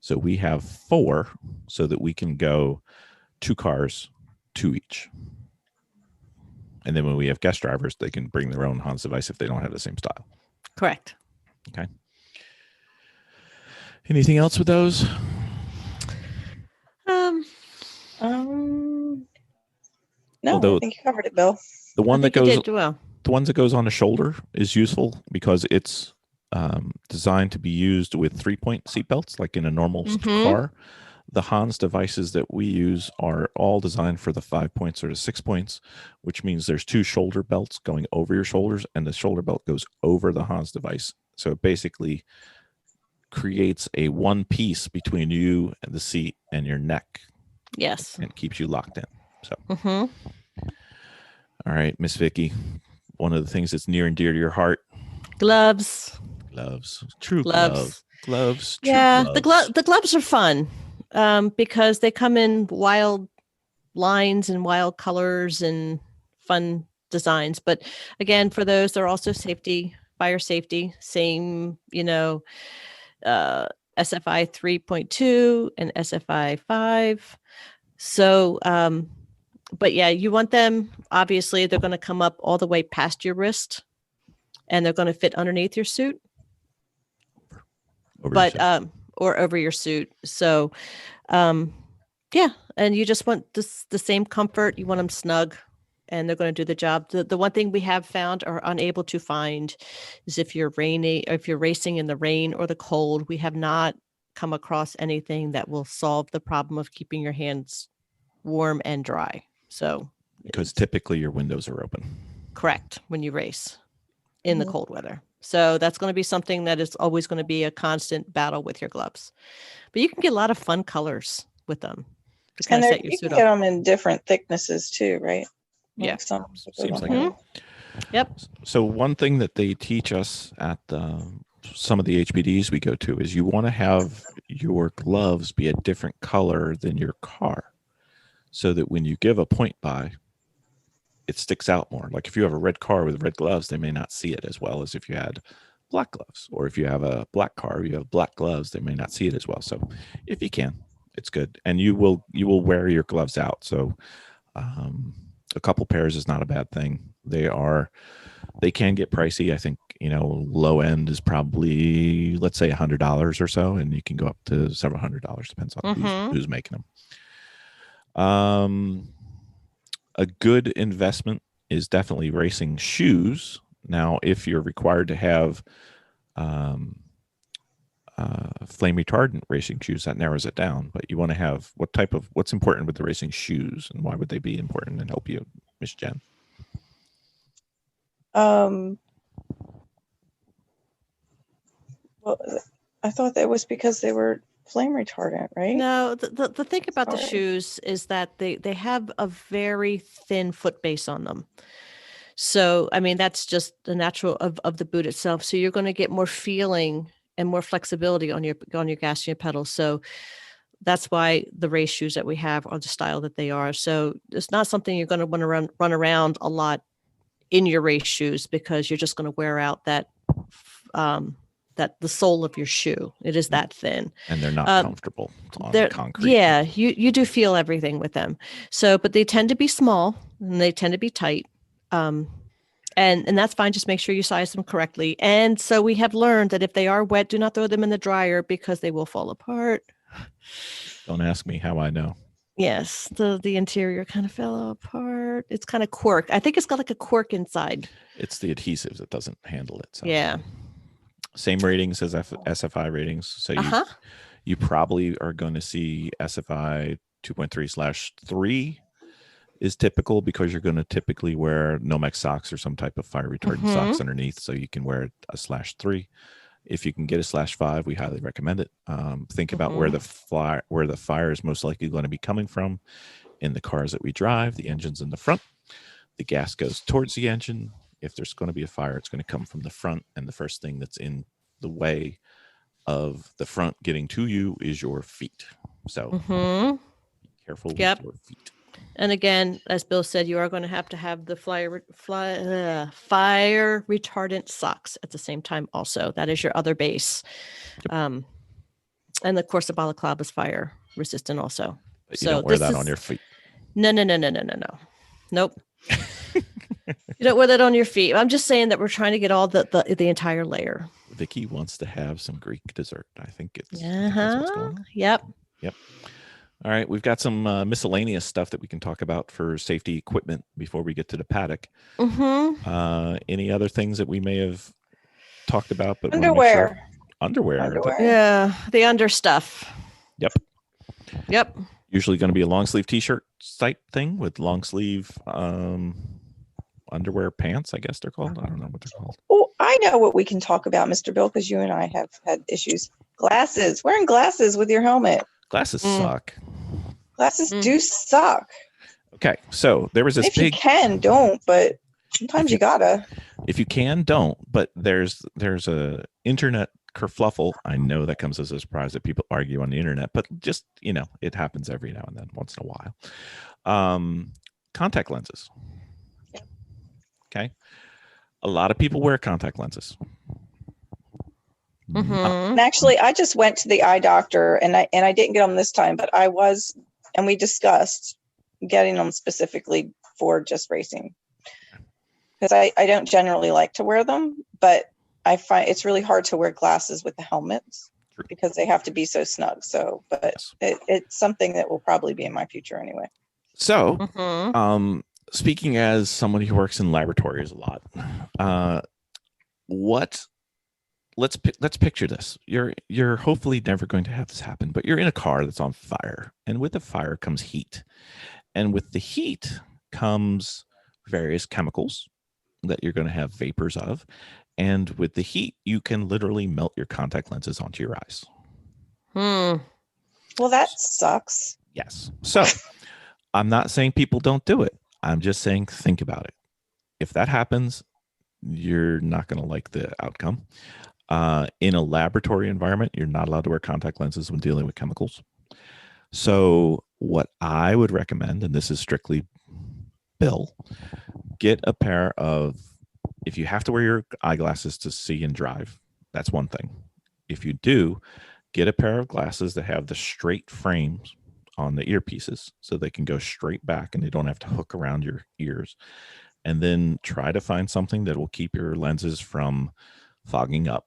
So we have 4 so that we can go 2 cars, 2 each. And then when we have guest drivers, they can bring their own Hans device if they don't have the same style.
Correct.
Okay. Anything else with those?
No, I think you covered it, Bill.
The one that goes,
well.
the ones that goes on the shoulder is useful because it's designed to be used with 3-point seatbelts, like in a normal car. The Hans devices that we use are all designed for the 5 points or the 6 points, which means there's 2 shoulder belts going over your shoulders, and the shoulder belt goes over the Hans device. So it basically creates a one piece between you and the seat and your neck.
Yes.
And keeps you locked in. So, all right, Miss Vicki, one of the things that's near and dear to your heart.
Gloves.
True
gloves.
Gloves.
Yeah,
gloves.
the gloves are fun because they come in wild lines and wild colors and fun designs. But again, for those, they're also fire safety, same, SFI 3.2 and SFI 5. So, but yeah, you want them, obviously, they're going to come up all the way past your wrist and they're going to fit underneath your suit. Or over your suit. So, yeah. And you just want the same comfort. You want them snug and they're going to do the job. The one thing we have found or unable to find is if you're racing in the rain or the cold, we have not come across anything that will solve the problem of keeping your hands warm and dry. So,
because typically your windows are open.
Correct. When you race in the cold weather. So that's going to be something that is always going to be a constant battle with your gloves. But you can get a lot of fun colors with them.
And you can get them in different thicknesses too, right?
Yeah.
Seems like it.
Yep.
So one thing that they teach us at some of the HPDs we go to is you want to have your gloves be a different color than your car so that when you give a point by, it sticks out more. Like if you have a red car with red gloves, they may not see it as well as if you had black gloves. Or if you have a black car, you have black gloves, they may not see it as well. So if you can, it's good. And you will wear your gloves out. So a couple pairs is not a bad thing. They can get pricey. I think, low end is probably, let's say $100 or so. And you can go up to several $100. Depends on who's making them. A good investment is definitely racing shoes. Now, if you're required to have flame retardant racing shoes, that narrows it down. But you want to have what's important with the racing shoes, and why would they be important and help you, Miss Jen?
Well, I thought that was because they were flame retardant, right?
No, the thing about the
Sorry.
shoes is that they have a very thin foot base on them. So, I mean, that's just the natural of the boot itself. So you're going to get more feeling and more flexibility on your gas and your pedals. So that's why the race shoes that we have are the style that they are. So it's not something you're going to want to run around a lot in your race shoes, because you're just going to wear out that the sole of your shoe. It is that thin.
And they're not comfortable on
They're-
concrete.
Yeah, you do feel everything with them. So, but they tend to be small and they tend to be tight. And that's fine. Just make sure you size them correctly. And so we have learned that if they are wet, do not throw them in the dryer because they will fall apart.
Don't ask me how I know.
Yes, the interior kind of fell apart. It's kind of cork. I think it's got like a cork inside.
It's the adhesives that doesn't handle it. So.
Yeah.
Same ratings as SFI ratings. So you probably are going to see SFI 2.3/3 is typical, because you're going to typically wear Nomex socks or some type of fire retardant socks underneath. So you can wear a /3. If you can get a /5, we highly recommend it. Think about where the fire is most likely going to be coming from. In the cars that we drive, the engine's in the front. The gas goes towards the engine. If there's going to be a fire, it's going to come from the front. And the first thing that's in the way of the front getting to you is your feet. So be careful with your feet.
And again, as Bill said, you are going to have the fire retardant socks at the same time also. That is your other base. And of course, the balaclava is fire resistant also.
But you don't wear that on your feet.
No. Nope. You don't wear that on your feet. I'm just saying that we're trying to get all the entire layer.
Vicki wants to have some Greek dessert. I think that's what's going on.
Yep.
All right, we've got some miscellaneous stuff that we can talk about for safety equipment before we get to the paddock. Any other things that we may have talked about? But
Underwear.
Underwear.
Yeah, the under stuff. Yep.
Usually going to be a long sleeve t-shirt type thing with long sleeve underwear pants, I guess they're called. I don't know what they're called.
Oh, I know what we can talk about, Mr. Bill, because you and I have had issues. Glasses. Wearing glasses with your helmet.
Glasses suck.
Glasses do suck.
Okay, so there was this
If you can, don't, but sometimes you gotta.
If you can, don't. But there's a internet kerfluffle. I know that comes as a surprise that people argue on the internet, but just, it happens every now and then, once in a while. Contact lenses. Okay. A lot of people wear contact lenses.
And actually, I just went to the eye doctor, and I didn't get them this time, but we discussed getting them specifically for just racing, because I don't generally like to wear them, but I find it's really hard to wear glasses with the helmets because they have to be so snug. So, but it's something that will probably be in my future anyway.
So, speaking as somebody who works in laboratories a lot, let's picture this. You're hopefully never going to have this happen, but you're in a car that's on fire, and with the fire comes heat, and with the heat comes various chemicals that you're going to have vapors of, and with the heat you can literally melt your contact lenses onto your eyes.
Well, that sucks.
Yes. So I'm not saying people don't do it. I'm just saying think about it. If that happens, you're not going to like the outcome. In a laboratory environment, you're not allowed to wear contact lenses when dealing with chemicals. So what I would recommend, and this is strictly Bill, get a pair of, if you have to wear your eyeglasses to see and drive, that's one thing. If you do, get a pair of glasses that have the straight frames on the earpieces so they can go straight back and they don't have to hook around your ears. And then try to find something that will keep your lenses from fogging up.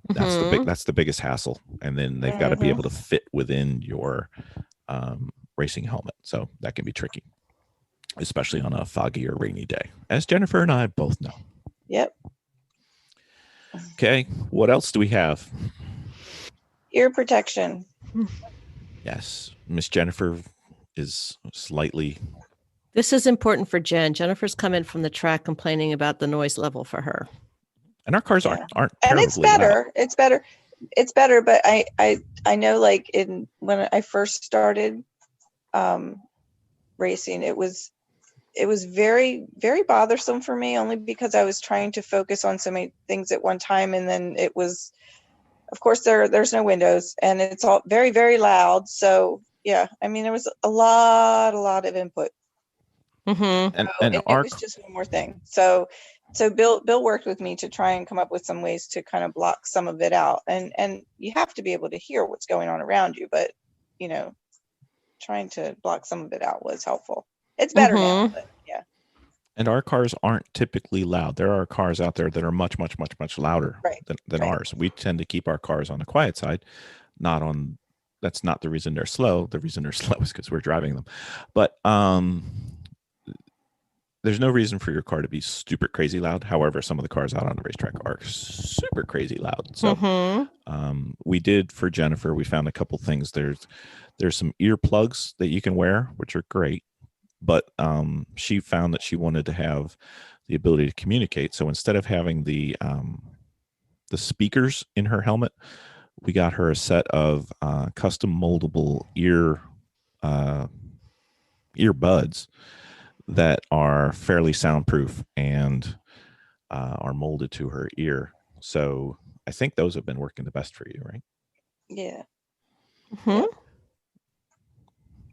That's the biggest hassle. And then they've got to be able to fit within your racing helmet. So that can be tricky, especially on a foggy or rainy day, as Jennifer and I both know.
Yep.
Okay. What else do we have?
Ear protection.
Yes. Miss Jennifer is slightly.
This is important for Jen. Jennifer's coming from the track complaining about the noise level for her.
And our cars aren't
And it's better.
loud.
It's better. it's better, but I know, like, when I first started racing, it was very, very bothersome for me, only because I was trying to focus on so many things at one time. And then it was, of course, there's no windows, and it's all very, very loud. So yeah, I mean, there was a lot of input.
Mm-hmm.
And
And it was just one more thing. So Bill worked with me to try and come up with some ways to kind of block some of it out. And you have to be able to hear what's going on around you, but trying to block some of it out was helpful. It's better now, but yeah.
And our cars aren't typically loud. There are cars out there that are much, much, much, much louder than ours. We tend to keep our cars on the quiet side, that's not the reason they're slow. The reason they're slow is because we're driving them. But there's no reason for your car to be super crazy loud. However, some of the cars out on the racetrack are super crazy loud. So we did, for Jennifer, we found a couple things. There's some earplugs that you can wear, which are great. But she found that she wanted to have the ability to communicate. So instead of having the speakers in her helmet, we got her a set of custom moldable earbuds that are fairly soundproof and are molded to her ear. So I think those have been working the best for you, right?
Yeah.
Mm-hmm.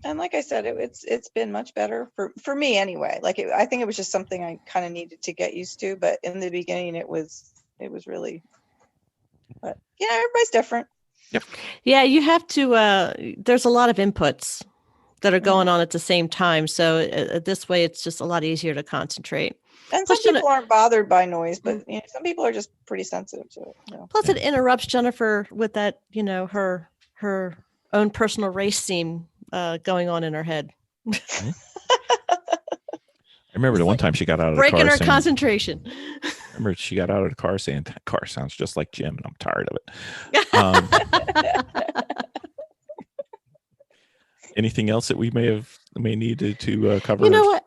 And like I said, it's been much better for me anyway. Like, I think it was just something I kind of needed to get used to. But in the beginning, it was really. But everybody's different.
Yep.
Yeah, you have to. There's a lot of inputs that are going on at the same time. So this way, it's just a lot easier to concentrate.
And some people aren't bothered by noise, but some people are just pretty sensitive to it.
Plus, it interrupts Jennifer with that, her own personal race scene going on in her head.
I remember the one time she got out of the car,
breaking her concentration.
Remember, she got out of the car saying, "That car sounds just like Jim, and I'm tired of it." Anything else that we may need to cover?
You know what?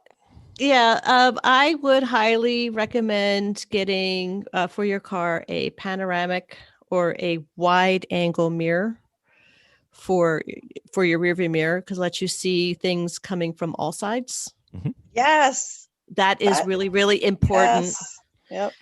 Yeah, I would highly recommend getting for your car a panoramic or a wide angle mirror for your rearview mirror, because it lets you see things coming from all sides.
Mm-hmm.
Yes,
that is really, really important.
Yes. Yep.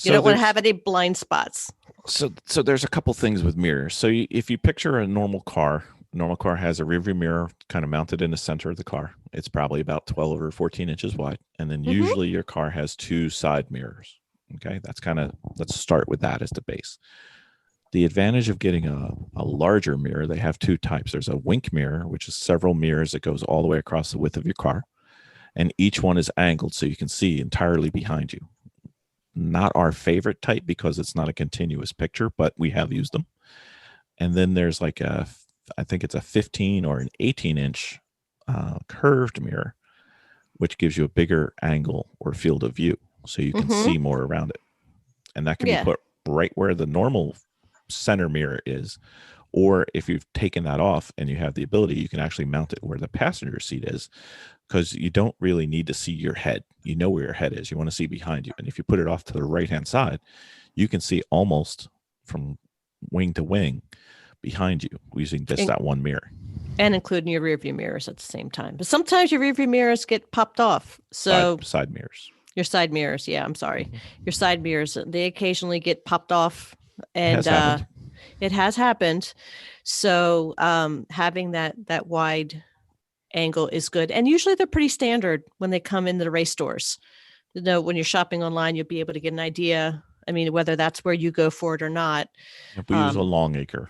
You don't want to have any blind spots.
So there's a couple things with mirrors. So if you picture a normal car has a rearview mirror kind of mounted in the center of the car. It's probably about 12 or 14 inches wide. And then usually your car has two side mirrors. Okay. Let's start with that as the base. The advantage of getting a larger mirror, they have two types. There's a wink mirror, which is several mirrors that goes all the way across the width of your car. And each one is angled so you can see entirely behind you. Not our favorite type because it's not a continuous picture, but we have used them. And then there's like I think it's a 15 or an 18-inch curved mirror, which gives you a bigger angle or field of view so you can see more around it. And that can be put right where the normal center mirror is. Or if you've taken that off and you have the ability, you can actually mount it where the passenger seat is, because you don't really need to see your head. You know where your head is. You want to see behind you. And if you put it off to the right-hand side, you can see almost from wing to wing behind you using just that one mirror.
And including your rear view mirrors at the same time. But sometimes your rear view mirrors get popped off. So
side mirrors. Your
side mirrors. Yeah, I'm sorry. Your side mirrors, they occasionally get popped off. And it has happened. So having that wide angle is good. And usually they're pretty standard when they come into the race stores. When you're shopping online, you'll be able to get an idea. I mean, whether that's where you go for it or not.
We use a Longacre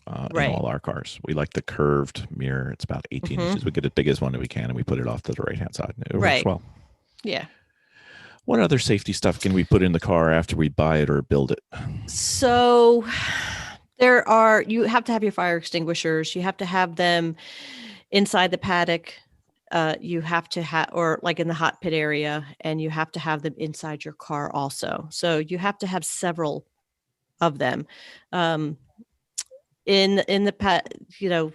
in all our cars. We like the curved mirror. It's about 18 inches. We get the biggest one that we can, and we put it off to the right-hand side. And it works well.
Yeah.
What other safety stuff can we put in the car after we buy it or build it?
So you have to have your fire extinguishers. You have to have them inside the paddock. You have to have, or like in the hot pit area, and you have to have them inside your car also. So you have to have several of them. In the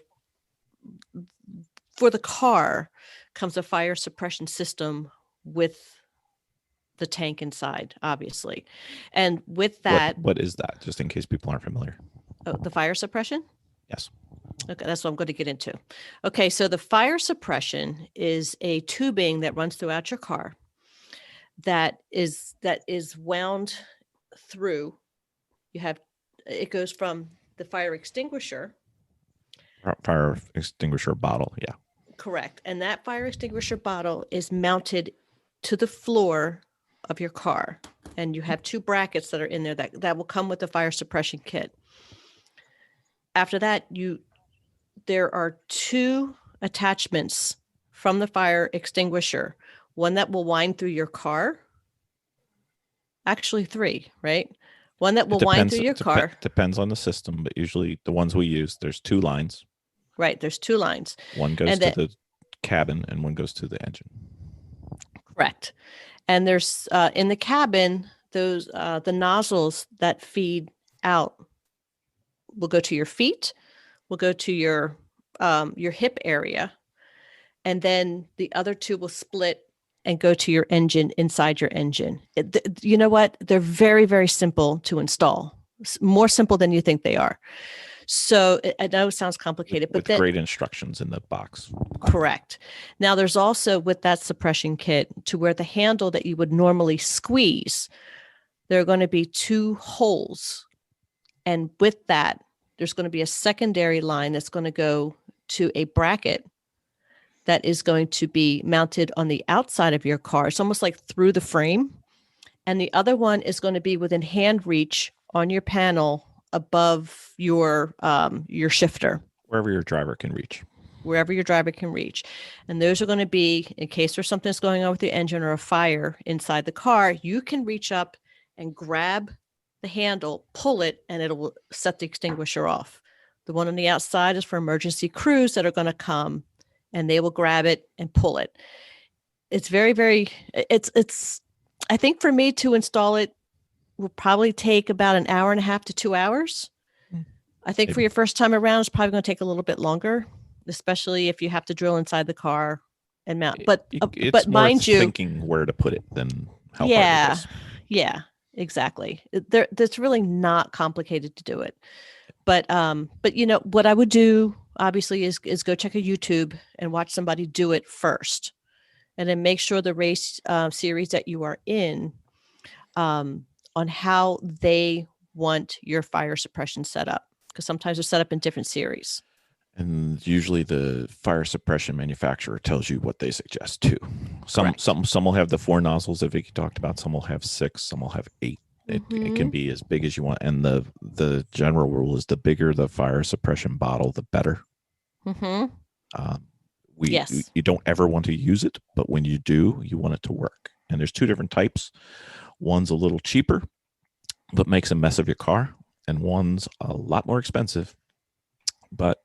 for the car comes a fire suppression system with the tank inside, obviously. And with that,
what is that? Just in case people aren't familiar.
oh, the fire suppression.
Yes.
Okay, that's what I'm going to get into. Okay, so the fire suppression is a tubing that runs throughout your car that is wound through. It goes from the fire extinguisher.
Fire extinguisher bottle. Yeah.
Correct. And that fire extinguisher bottle is mounted to the floor of your car. And you have 2 brackets that are in there that will come with the fire suppression kit. After that, there are 2 attachments from the fire extinguisher. One that will wind through your car. Actually 3, right? One that will wind through your car.
Depends on the system, but usually the ones we use, there's 2 lines.
Right. There's 2 lines.
One goes to the cabin and one goes to the engine.
Correct. And there's in the cabin, those the nozzles that feed out will go to your feet, will go to your hip area, and then the other 2 will split and go to your engine, inside your engine. You know what? They're very, very simple to install. More simple than you think they are. So I know it sounds complicated, but
with great instructions in the box.
Correct. Now there's also with that suppression kit to where the handle that you would normally squeeze, there are going to be 2 holes. And with that, there's going to be a secondary line that's going to go to a bracket that is going to be mounted on the outside of your car. It's almost like through the frame. And the other one is going to be within hand reach on your panel above your shifter.
Wherever your driver can reach.
Wherever your driver can reach. And those are going to be, in case there's something that's going on with your engine or a fire inside the car, you can reach up and grab the handle, pull it, and it'll set the extinguisher off. The one on the outside is for emergency crews that are going to come, and they will grab it and pull it. It's very, very, I think for me to install it will probably take about an hour and a half to 2 hours. I think for your first time around, it's probably going to take a little bit longer, especially if you have to drill inside the car and mount. But mind you,
thinking where to put it than how hard it is.
Yeah, exactly. That's really not complicated to do it. But you know what I would do obviously is go check a YouTube and watch somebody do it first, and then make sure the race series that you are in on how they want your fire suppression set up, because sometimes they're set up in different series.
And usually the fire suppression manufacturer tells you what they suggest too. Some will have the 4 nozzles that Vicki talked about. Some will have 6. Some will have 8. It can be as big as you want. And the general rule is the bigger the fire suppression bottle, the better.
Mm-hmm.
You don't ever want to use it, but when you do, you want it to work. And there's 2 different types. One's a little cheaper, but makes a mess of your car. And one's a lot more expensive, but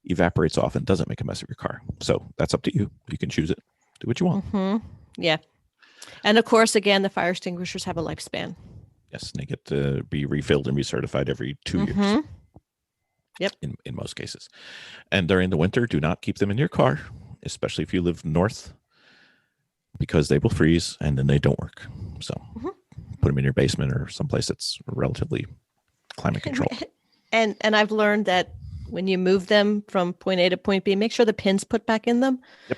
evaporates off and doesn't make a mess of your car. So that's up to you. You can choose it. Do what you want.
Mm-hmm. Yeah. And of course, again, the fire extinguishers have a lifespan.
Yes, and they get to be refilled and recertified every 2 years.
Yep.
In most cases. And during the winter, do not keep them in your car, especially if you live north, because they will freeze and then they don't work. So put them in your basement or someplace that's relatively climate controlled.
And I've learned that when you move them from point A to point B, make sure the pin's put back in them.
Yep.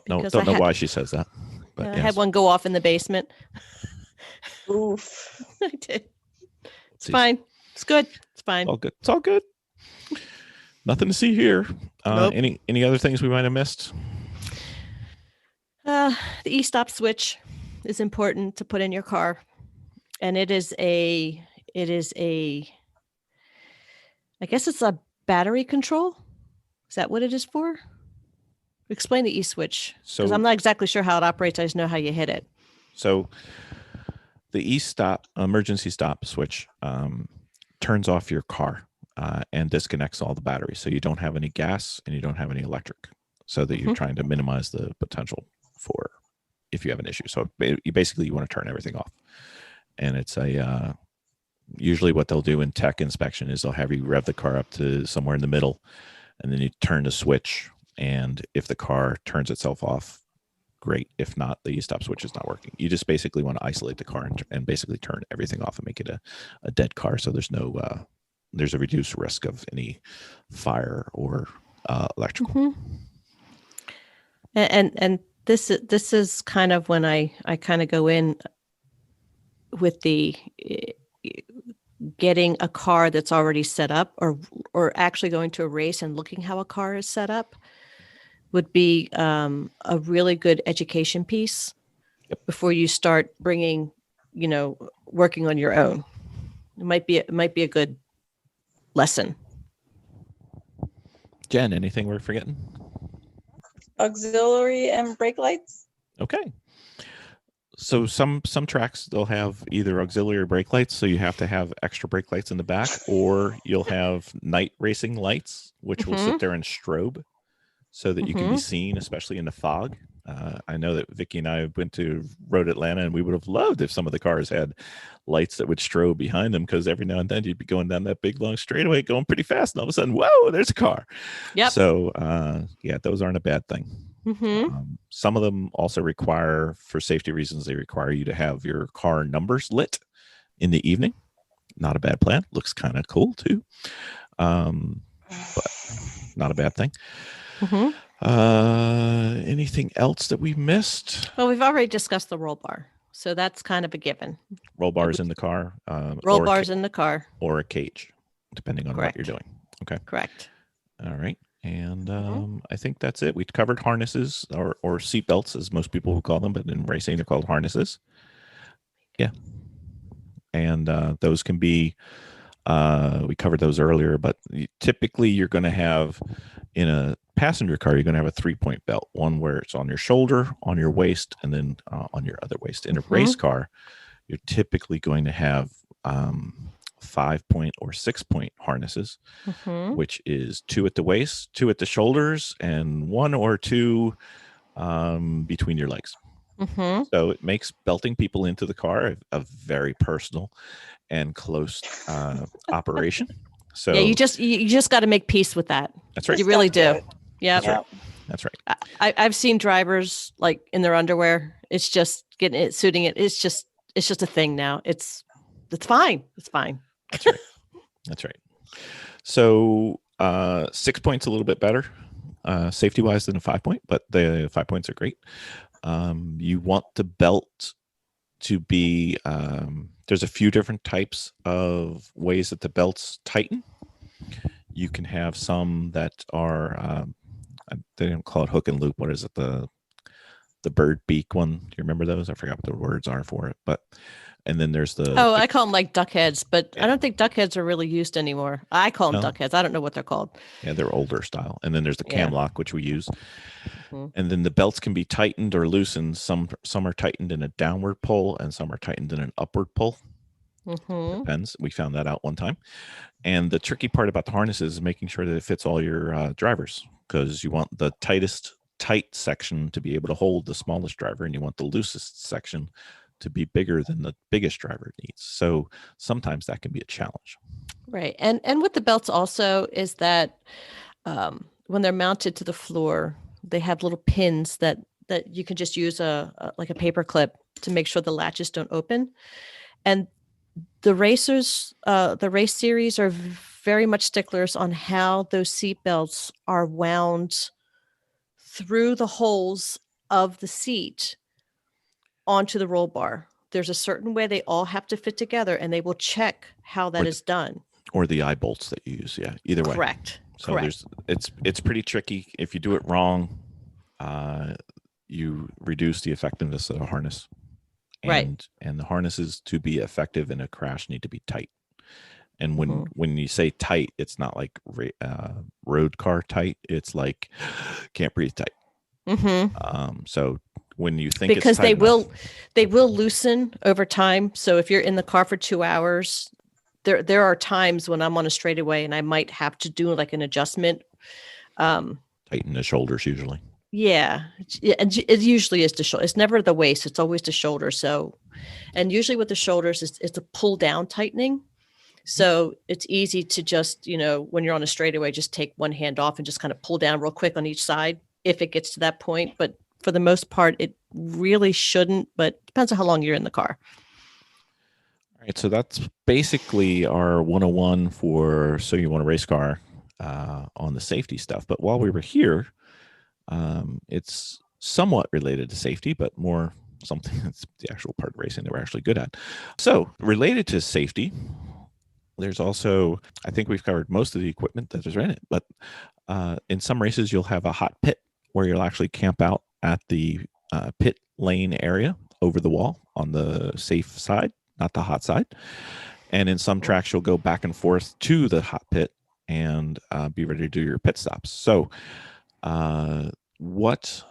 Don't know why she says that. But
I had one go off in the basement.
Oof.
I did. It's fine. It's good. It's fine.
All good. It's all good. Nothing to see here.
Nope.
Any other things we might have missed?
The e-stop switch is important to put in your car, and it is a I guess it's a battery control. Is that what it is for? Explain the e-switch, because I'm not exactly sure how it operates. I just know how you hit it.
So the e-stop emergency stop switch turns off your car and disconnects all the batteries, so you don't have any gas and you don't have any electric, so that you're trying to minimize the potential for if you have an issue. So you want to turn everything off. And it's usually what they'll do in tech inspection is they'll have you rev the car up to somewhere in the middle, and then you turn the switch, and if the car turns itself off, great. If not, the stop switch is not working. You just basically want to isolate the car and basically turn everything off and make it a dead car. So there's no, there's a reduced risk of any fire or electrical.
Mm-hmm. And this is kind of when I kind of go in with the getting a car that's already set up, or actually going to a race and looking how a car is set up would be a really good education piece.
Yep.
Before you start bringing, working on your own. It might be a good lesson.
Jen, anything we're forgetting?
Auxiliary and brake lights.
Okay. So some tracks, they'll have either auxiliary or brake lights, so you have to have extra brake lights in the back, or you'll have night racing lights, which will sit there and strobe so that you can be seen, especially in the fog. I know that Vicki and I went to Road Atlanta, and we would have loved if some of the cars had lights that would strobe behind them, because every now and then you'd be going down that big long straightaway going pretty fast, and all of a sudden, whoa, there's a car.
Yep.
So yeah, those aren't a bad thing. Some of them also require, for safety reasons, they require you to have your car numbers lit in the evening. Not a bad plan. Looks kind of cool too, but not a bad thing. Anything else that we missed?
Well, we've already discussed the roll bar, so that's kind of a given.
Roll bars in the car.
Roll bars in the car,
or a cage, depending on what you're doing. Okay.
Correct.
All right. And I think that's it. We covered harnesses or seat belts, as most people would call them, but in racing they're called harnesses. Yeah. And those can be, we covered those earlier, but typically you're going to have, in a passenger car, you're going to have a 3-point belt, one where it's on your shoulder, on your waist, and then on your other waist. In a race car, you're typically going to have 5-point or 6-point harnesses, which is 2 at the waist, 2 at the shoulders, and 1 or 2 between your legs. So it makes belting people into the car a very personal and close operation. So
yeah, you just got to make peace with that.
That's right.
You really do. Yeah,
that's right. That's right.
I've seen drivers like in their underwear. It's just getting it, suiting it. It's just a thing now. It's fine. It's fine.
That's right. That's right. So 6 points a little bit better safety wise than a 5-point, but the 5 points are great. You want the belt to be, there's a few different types of ways that the belts tighten. You can have some that are, they don't call it hook and loop. What is it? The bird beak one. Do you remember those? I forgot what the words are for it, but, and then there's
I call them like duck heads, but I don't think duck heads are really used anymore. I call them duck heads. I don't know what they're called.
Yeah, they're older style. And then there's the cam lock, which we use. And then the belts can be tightened or loosened. Some are tightened in a downward pull, and some are tightened in an upward pull. Depends. We found that out one time. And the tricky part about the harnesses is making sure that it fits all your drivers, because you want the tight section to be able to hold the smallest driver, and you want the loosest section to be bigger than the biggest driver needs. So sometimes that can be a challenge. Right.
And with the belts also is that when they're mounted to the floor, they have little pins that you can just use like a paper clip to make sure the latches don't open. And the racers, the race series are very much sticklers on how those seat belts are wound through the holes of the seat onto the roll bar. There's a certain way they all have to fit together, and they will check how that is done.
Or the eye bolts that you use. Yeah, either way.
Correct.
So
Correct.
it's pretty tricky. If you do it wrong, you reduce the effectiveness of the harness. And the harnesses, to be effective in a crash, need to be tight. And when you say tight, it's not like road car tight. It's like can't breathe tight. So when you think
because
it's tight
they will loosen over time. So if you're in the car for 2 hours, there are times when I'm on a straightaway and I might have to do like an adjustment.
Tighten the shoulders usually.
Yeah, it usually is the shoulder. It's never the waist. It's always the shoulder. So, and usually with the shoulders, it's a pull down tightening. So it's easy to just, when you're on a straightaway, just take one hand off and just kind of pull down real quick on each side if it gets to that point. But for the most part, it really shouldn't, but depends on how long you're in the car.
All right, so that's basically our 101 for So You Want a Race Car on the safety stuff. But while we were here, it's somewhat related to safety, but more something that's the actual part of racing that we're actually good at. So related to safety, there's also, I think we've covered most of the equipment that is in it, but in some races, you'll have a hot pit where you'll actually camp out at the pit lane area over the wall on the safe side, not the hot side. And in some tracks, you'll go back and forth to the hot pit and be ready to do your pit stops. So what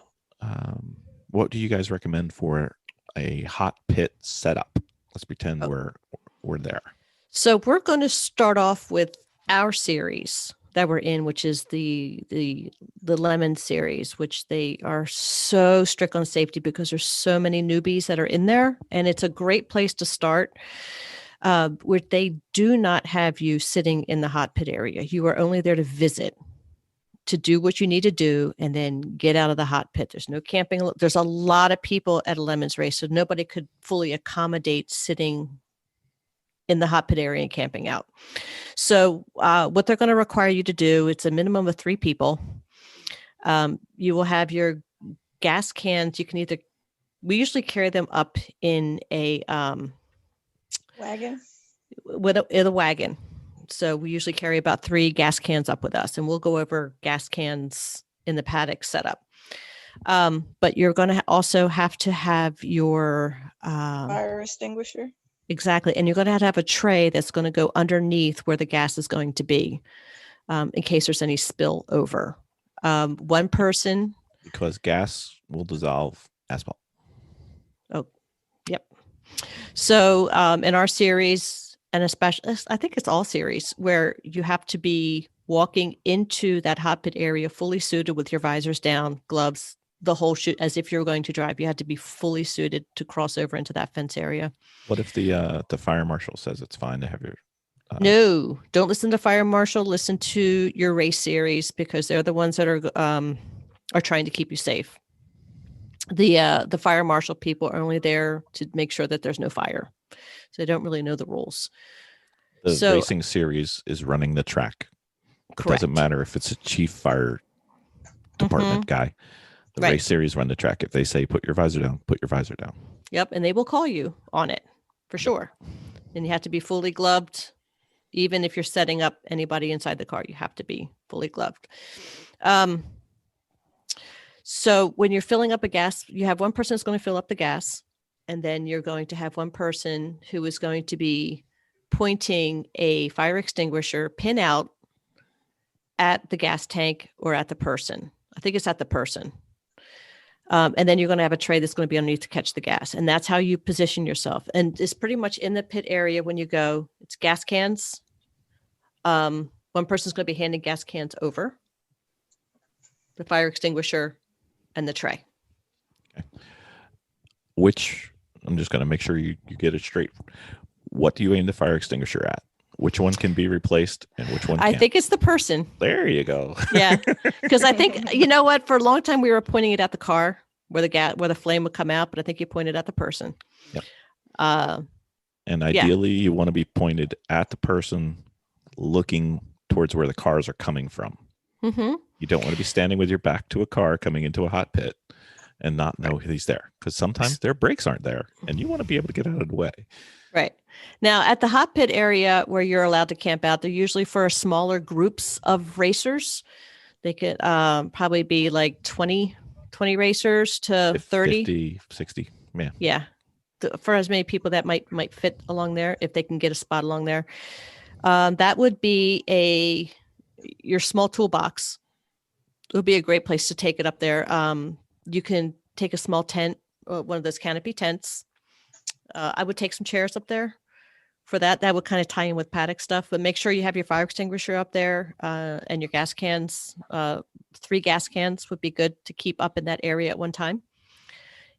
do you guys recommend for a hot pit setup? Let's pretend we're there.
So we're going to start off with our series that we're in, which is the Lemon series, which they are so strict on safety because there's so many newbies that are in there, and it's a great place to start. Where they do not have you sitting in the hot pit area. You are only there to visit, to do what you need to do, and then get out of the hot pit. There's no camping. There's a lot of people at a Lemons race, so nobody could fully accommodate sitting in the hot pit area and camping out. So what they're going to require you to do, it's a minimum of 3 people. You will have your gas cans. You can we usually carry them up in a
Wagon.
with a wagon. So we usually carry about 3 gas cans up with us, and we'll go over gas cans in the paddock setup. But you're going to also have to have your
Fire extinguisher.
Exactly. And you're going to have a tray that's going to go underneath where the gas is going to be in case there's any spill over. One person.
Because gas will dissolve asphalt.
Oh, yep. So in our series, and especially, I think it's all series, where you have to be walking into that hot pit area fully suited with your visors down, gloves, the whole shoot, as if you're going to drive. You had to be fully suited to cross over into that fence area.
What if the fire marshal says it's fine to have your
No, don't listen to fire marshal. Listen to your race series, because they're the ones that are trying to keep you safe. The fire marshal people are only there to make sure that there's no fire, so they don't really know the rules.
The racing series is running the track. It
Correct.
doesn't matter if it's a chief fire department guy. The
Right.
race series run the track. If they say put your visor down, put your visor down.
Yep, and they will call you on it for sure. And you have to be fully gloved. Even if you're setting up anybody inside the car, you have to be fully gloved. So when you're filling up a gas, you have one person that's going to fill up the gas, and then you're going to have one person who is going to be pointing a fire extinguisher pin out at the gas tank or at the person. I think it's at the person. And then you're going to have a tray that's going to be underneath to catch the gas. And that's how you position yourself. And it's pretty much in the pit area when you go. It's gas cans. One person's going to be handing gas cans over, the fire extinguisher, and the tray.
Okay. Which, I'm just going to make sure you get it straight. What do you aim the fire extinguisher at? Which one can be replaced and which one can't?
I think it's the person.
There you go.
Yeah. Because I think, you know what, for a long time we were pointing it at the car where the flame would come out, but I think you pointed at the person.
Yep. And ideally you want to be pointed at the person looking towards where the cars are coming from.
Mm-hmm.
You don't want to be standing with your back to a car coming into a hot pit and not know he's there, because sometimes their brakes aren't there and you want to be able to get out of the way.
Right. Now, at the hot pit area where you're allowed to camp out, they're usually for smaller groups of racers. They could probably be like 20 racers to 30.
50, 60. Yeah.
Yeah. For as many people that might fit along there, if they can get a spot along there. That would be your small toolbox. It would be a great place to take it up there. You can take a small tent, one of those canopy tents. I would take some chairs up there for that. That would kind of tie in with paddock stuff, but make sure you have your fire extinguisher up there and your gas cans. 3 gas cans would be good to keep up in that area at one time.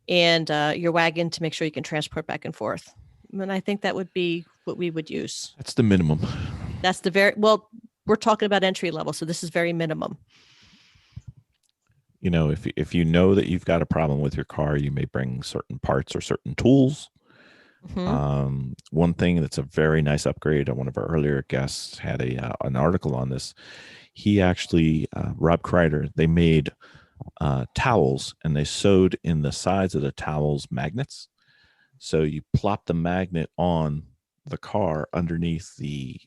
And your wagon to make sure you can transport back and forth. And I think that would be what we would use.
That's the minimum.
That's we're talking about entry level. So this is very minimum.
if you know that you've got a problem with your car, you may bring certain parts or certain tools. One thing that's a very nice upgrade, one of our earlier guests had an article on this. He actually, Rob Kreider, they made towels, and they sewed in the sides of the towels magnets. So you plop the magnet on the car underneath the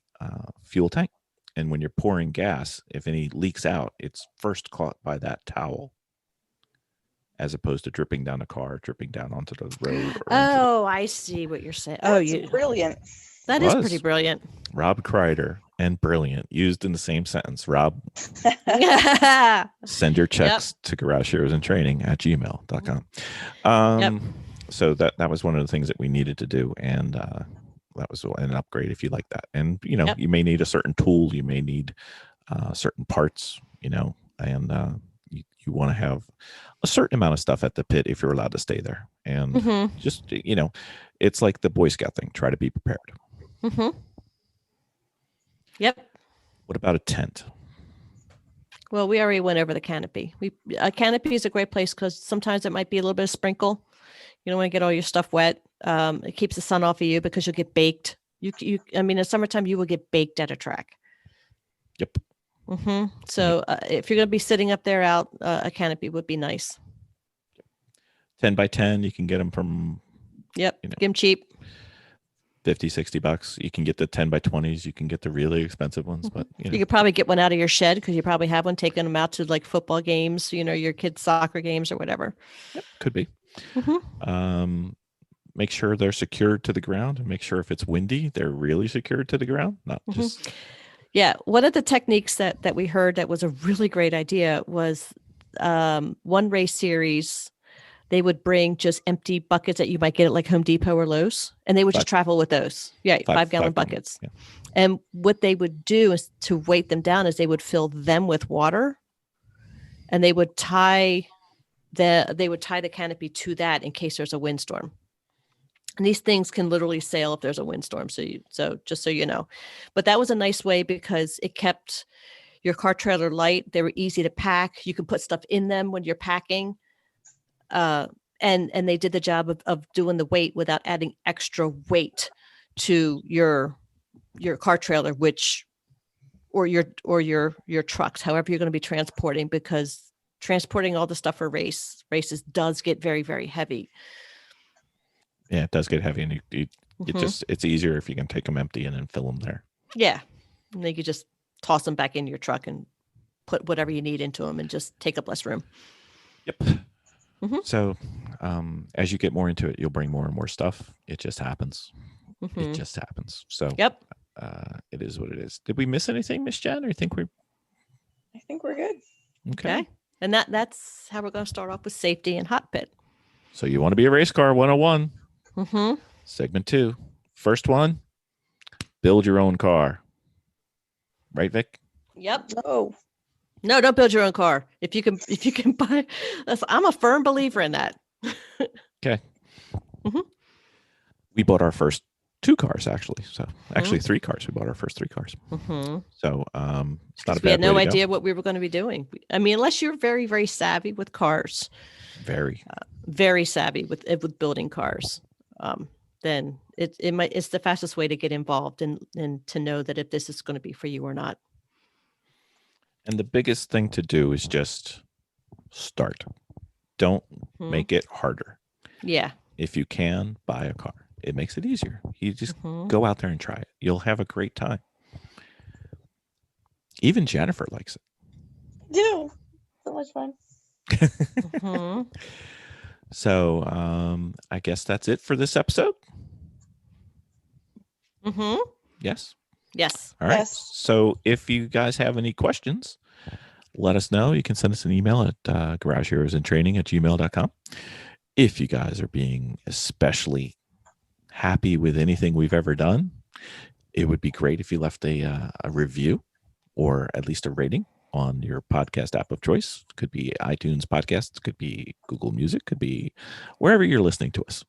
fuel tank. And when you're pouring gas, if any leaks out, it's first caught by that towel, as opposed to dripping down the car, dripping down onto the road.
Oh, I see what you're saying.
That's brilliant.
That is pretty brilliant.
Rob Kreider and brilliant used in the same sentence. Rob, send your checks to garageheroesandtraining@gmail.com. So that was one of the things that we needed to do. And that was an upgrade if you like that. And, you may need a certain tool. You may need certain parts, and you want to have a certain amount of stuff at the pit if you're allowed to stay there. And just, it's like the Boy Scout thing. Try to be prepared.
Yep.
What about a tent?
Well, we already went over the canopy. A canopy is a great place because sometimes it might be a little bit of sprinkle. You don't want to get all your stuff wet. It keeps the sun off of you because you'll get baked. I mean, in summertime, you will get baked at a track.
Yep.
So if you're going to be sitting up there out, a canopy would be nice.
10 by 10, you can get them from.
Yep. Get them cheap.
$50-$60. You can get the 10 by 20s. You can get the really expensive ones, but
you could probably get one out of your shed because you probably have one, taking them out to like football games, your kids' soccer games or whatever.
Yep, could be. Make sure they're secured to the ground, and make sure if it's windy, they're really secured to the ground, not just.
Yeah. One of the techniques that we heard that was a really great idea was one race series. They would bring just empty buckets that you might get at like Home Depot or Lowe's, and they would just travel with those. Yeah, 5-gallon buckets. Yeah. And what they would do is to weight them down is they would fill them with water, and they would tie the canopy to that in case there's a windstorm. And these things can literally sail if there's a windstorm. So just so you know, but that was a nice way because it kept your car trailer light. They were easy to pack. You can put stuff in them when you're packing. And they did the job of doing the weight without adding extra weight to your car trailer, or your trucks, however you're going to be transporting, because transporting all the stuff for races does get very, very heavy.
Yeah, it does get heavy, and it's easier if you can take them empty and then fill them there.
Yeah, and then you just toss them back in your truck and put whatever you need into them and just take up less room.
Yep. So as you get more into it, you'll bring more and more stuff. It just happens. It just happens. So
yep.
It is what it is. Did we miss anything, Miss Jen? Or I think we're
good. Okay. And that's how we're going to start off with safety and hot pit.
So you want to be a race car 101. Segment 2. First one, build your own car. Right, Vic?
Yep. No, don't build your own car. If you can buy, I'm a firm believer in that.
Okay. We bought our first 2 cars, actually. So actually 3 cars. We bought our first 3 cars. So it's not a bad.
We had no idea what we were going to be doing. I mean, unless you're very, very savvy with cars. Very savvy with building cars. Then it's the fastest way to get involved and to know that if this is going to be for you or not.
And the biggest thing to do is just start. Don't make it harder.
Yeah.
If you can, buy a car. It makes it easier. You just go out there and try it. You'll have a great time. Even Jennifer likes it.
Yeah. So much fun.
So I guess that's it for this episode. Yes. All right.
Yes.
So if you guys have any questions, let us know. You can send us an email at garageheroesandtraining@gmail.com. If you guys are being especially happy with anything we've ever done, it would be great if you left a review or at least a rating on your podcast app of choice. It could be iTunes podcasts, could be Google Music, could be wherever you're listening to us.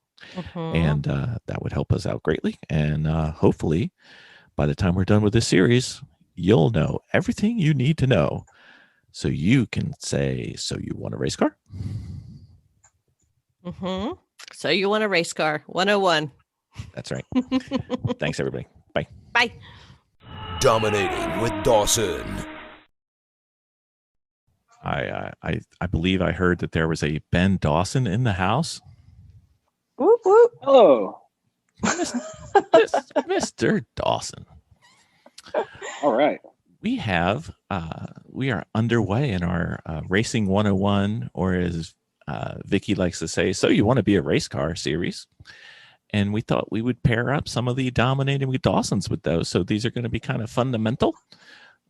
And that would help us out greatly. And hopefully by the time we're done with this series, you'll know everything you need to know So you can say, so you want a race car?
Mm-hmm. So you want a race car 101.
That's right. Thanks, everybody. Bye.
Bye.
Dominating with Dawson.
I believe I heard that there was a Ben Dawson in the house.
Whoop, whoop.
Hello.
Mr. Dawson.
All right.
We are underway in our Racing 101, or as Vicki likes to say, so you want to be a race car series. And we thought we would pair up some of the Dominating with Dawsons with those. So these are going to be kind of fundamental,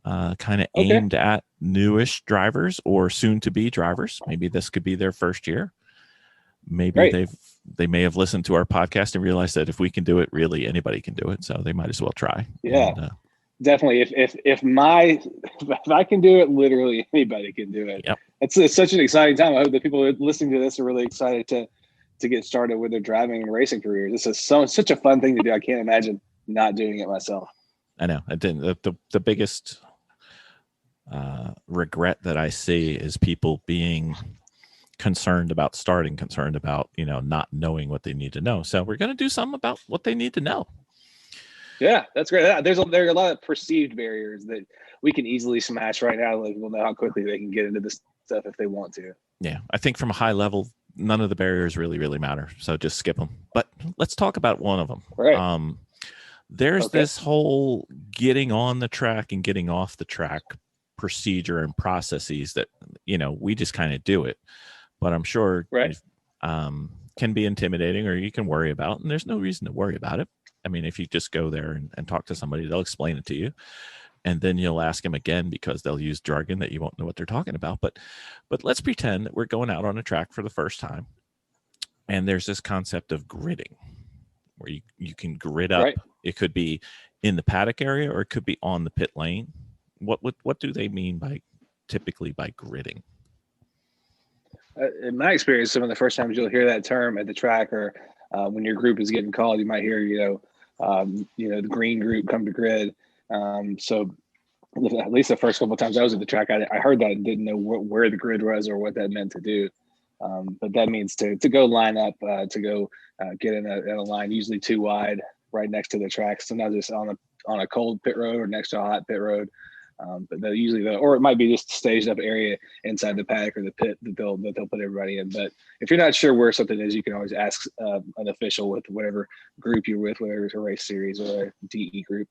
kind of aimed at newish drivers or soon to be drivers. Maybe this could be their first year. Maybe they may have listened to our podcast and realized that if we can do it, really anybody can do it. So they might as well try.
Yeah.
And,
definitely. If I can do it, literally anybody can do it.
Yep.
It's such an exciting time. I hope that people listening to this are really excited to get started with their driving and racing careers. This is such a fun thing to do. I can't imagine not doing it myself.
I know. The biggest regret that I see is people being concerned about starting, concerned about, not knowing what they need to know. So we're going to do something about what they need to know.
Yeah, that's great. There's a lot of perceived barriers that we can easily smash right now. Like, we'll know how quickly they can get into this stuff if they want to.
Yeah, I think from a high level, none of the barriers really matter. So just skip them. But let's talk about one of them.
Right.
There's this whole getting on the track and getting off the track procedure and processes that, we just kind of do it. But I'm sure can be intimidating, or you can worry about, and there's no reason to worry about it. I mean, if you just go there and talk to somebody, they'll explain it to you. And then you'll ask them again because they'll use jargon that you won't know what they're talking about. But let's pretend that we're going out on a track for the first time. And there's this concept of gridding where you can grid up. Right. It could be in the paddock area or it could be on the pit lane. What do they mean typically by gridding?
In my experience, some of the first times you'll hear that term at the track, or when your group is getting called, you might hear, the green group come to grid. So at least the first couple of times I was at the track, I heard that and didn't know where the grid was or what that meant to do. But that means to go line up, to go get in a line, usually too wide, right next to the track. Sometimes it's on a cold pit road or next to a hot pit road. But they'll usually or it might be just a staged up area inside the paddock or the pit that they'll put everybody in. But if you're not sure where something is, you can always ask an official with whatever group you're with, whether it's a race series or a DE group.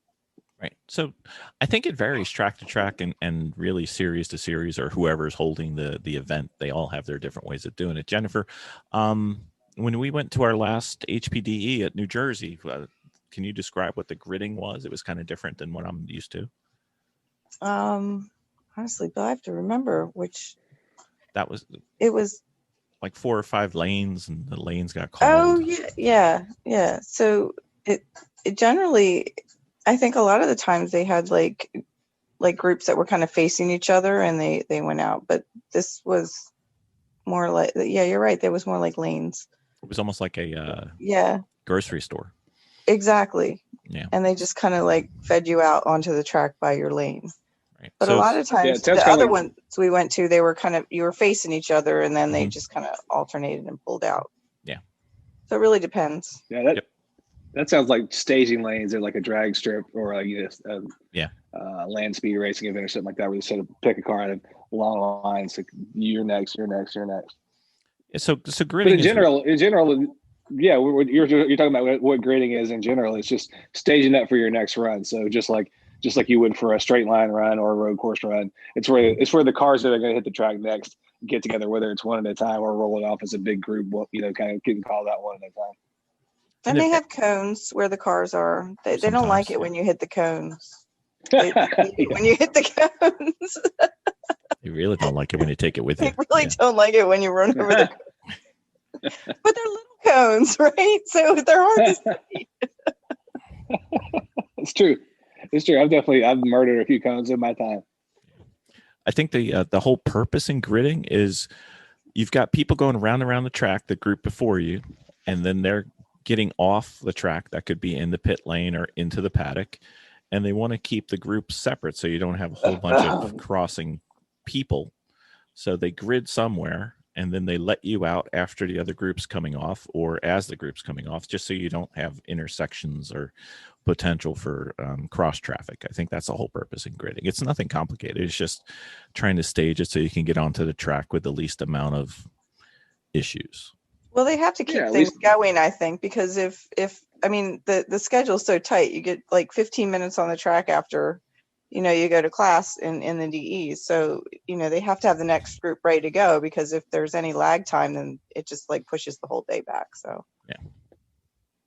Right. So I think it varies track to track and really series to series, or whoever's holding the event. They all have their different ways of doing it. Jennifer, when we went to our last HPDE at New Jersey, can you describe what the gridding was? It was kind of different than what I'm used to.
Honestly, but I have to remember which. It was
like 4 or 5 lanes, and the lanes got called.
Oh yeah. So it generally, I think a lot of the times they had like groups that were kind of facing each other, and they went out. But this was more like, you're right. There was more like lanes.
It was almost like a grocery store.
Exactly.
Yeah.
And they just kind of like fed you out onto the track by your lane.
Right.
But a lot of times the other ones we went to, they were you were facing each other, and then they just kind of alternated and pulled out.
Yeah.
So it really depends.
Yeah. That sounds like staging lanes at like a drag strip or like land speed racing event or something like that, where they sort of pick a car out of long lines. Like, you're next.
So gridding. But
in general, yeah, you're talking about what gridding is in general. It's just staging up for your next run. So just like you would for a straight line run or a road course run, it's where the cars that are going to hit the track next get together, whether it's one at a time or rolling off as a big group. Kind of getting called out one at a time.
And they have cones where the cars are. They don't like it when you hit the cones. When you hit the cones.
You really don't like it when you take it with you.
They really don't like it when you run over the cones. But they're little cones, right? So they're hard to see.
It's true. I've murdered a few cones in my time.
I think the whole purpose in gridding is you've got people going around the track, the group before you, and then they're getting off the track. That could be in the pit lane or into the paddock, and they want to keep the group separate so you don't have a whole bunch of crossing people. So they grid somewhere, and then they let you out after the other group's coming off or as the group's coming off, just so you don't have intersections or potential for cross traffic. I think that's the whole purpose in gridding. It's nothing complicated. It's just trying to stage it so you can get onto the track with the least amount of issues.
Well, they have to keep
at
things
least-
going, I think, because if I mean the schedule's so tight, you get like 15 minutes on the track after, you know, you go to class in the DEs. So, you know, they have to have the next group ready to go, because if there's any lag time, then it just like pushes the whole day back. So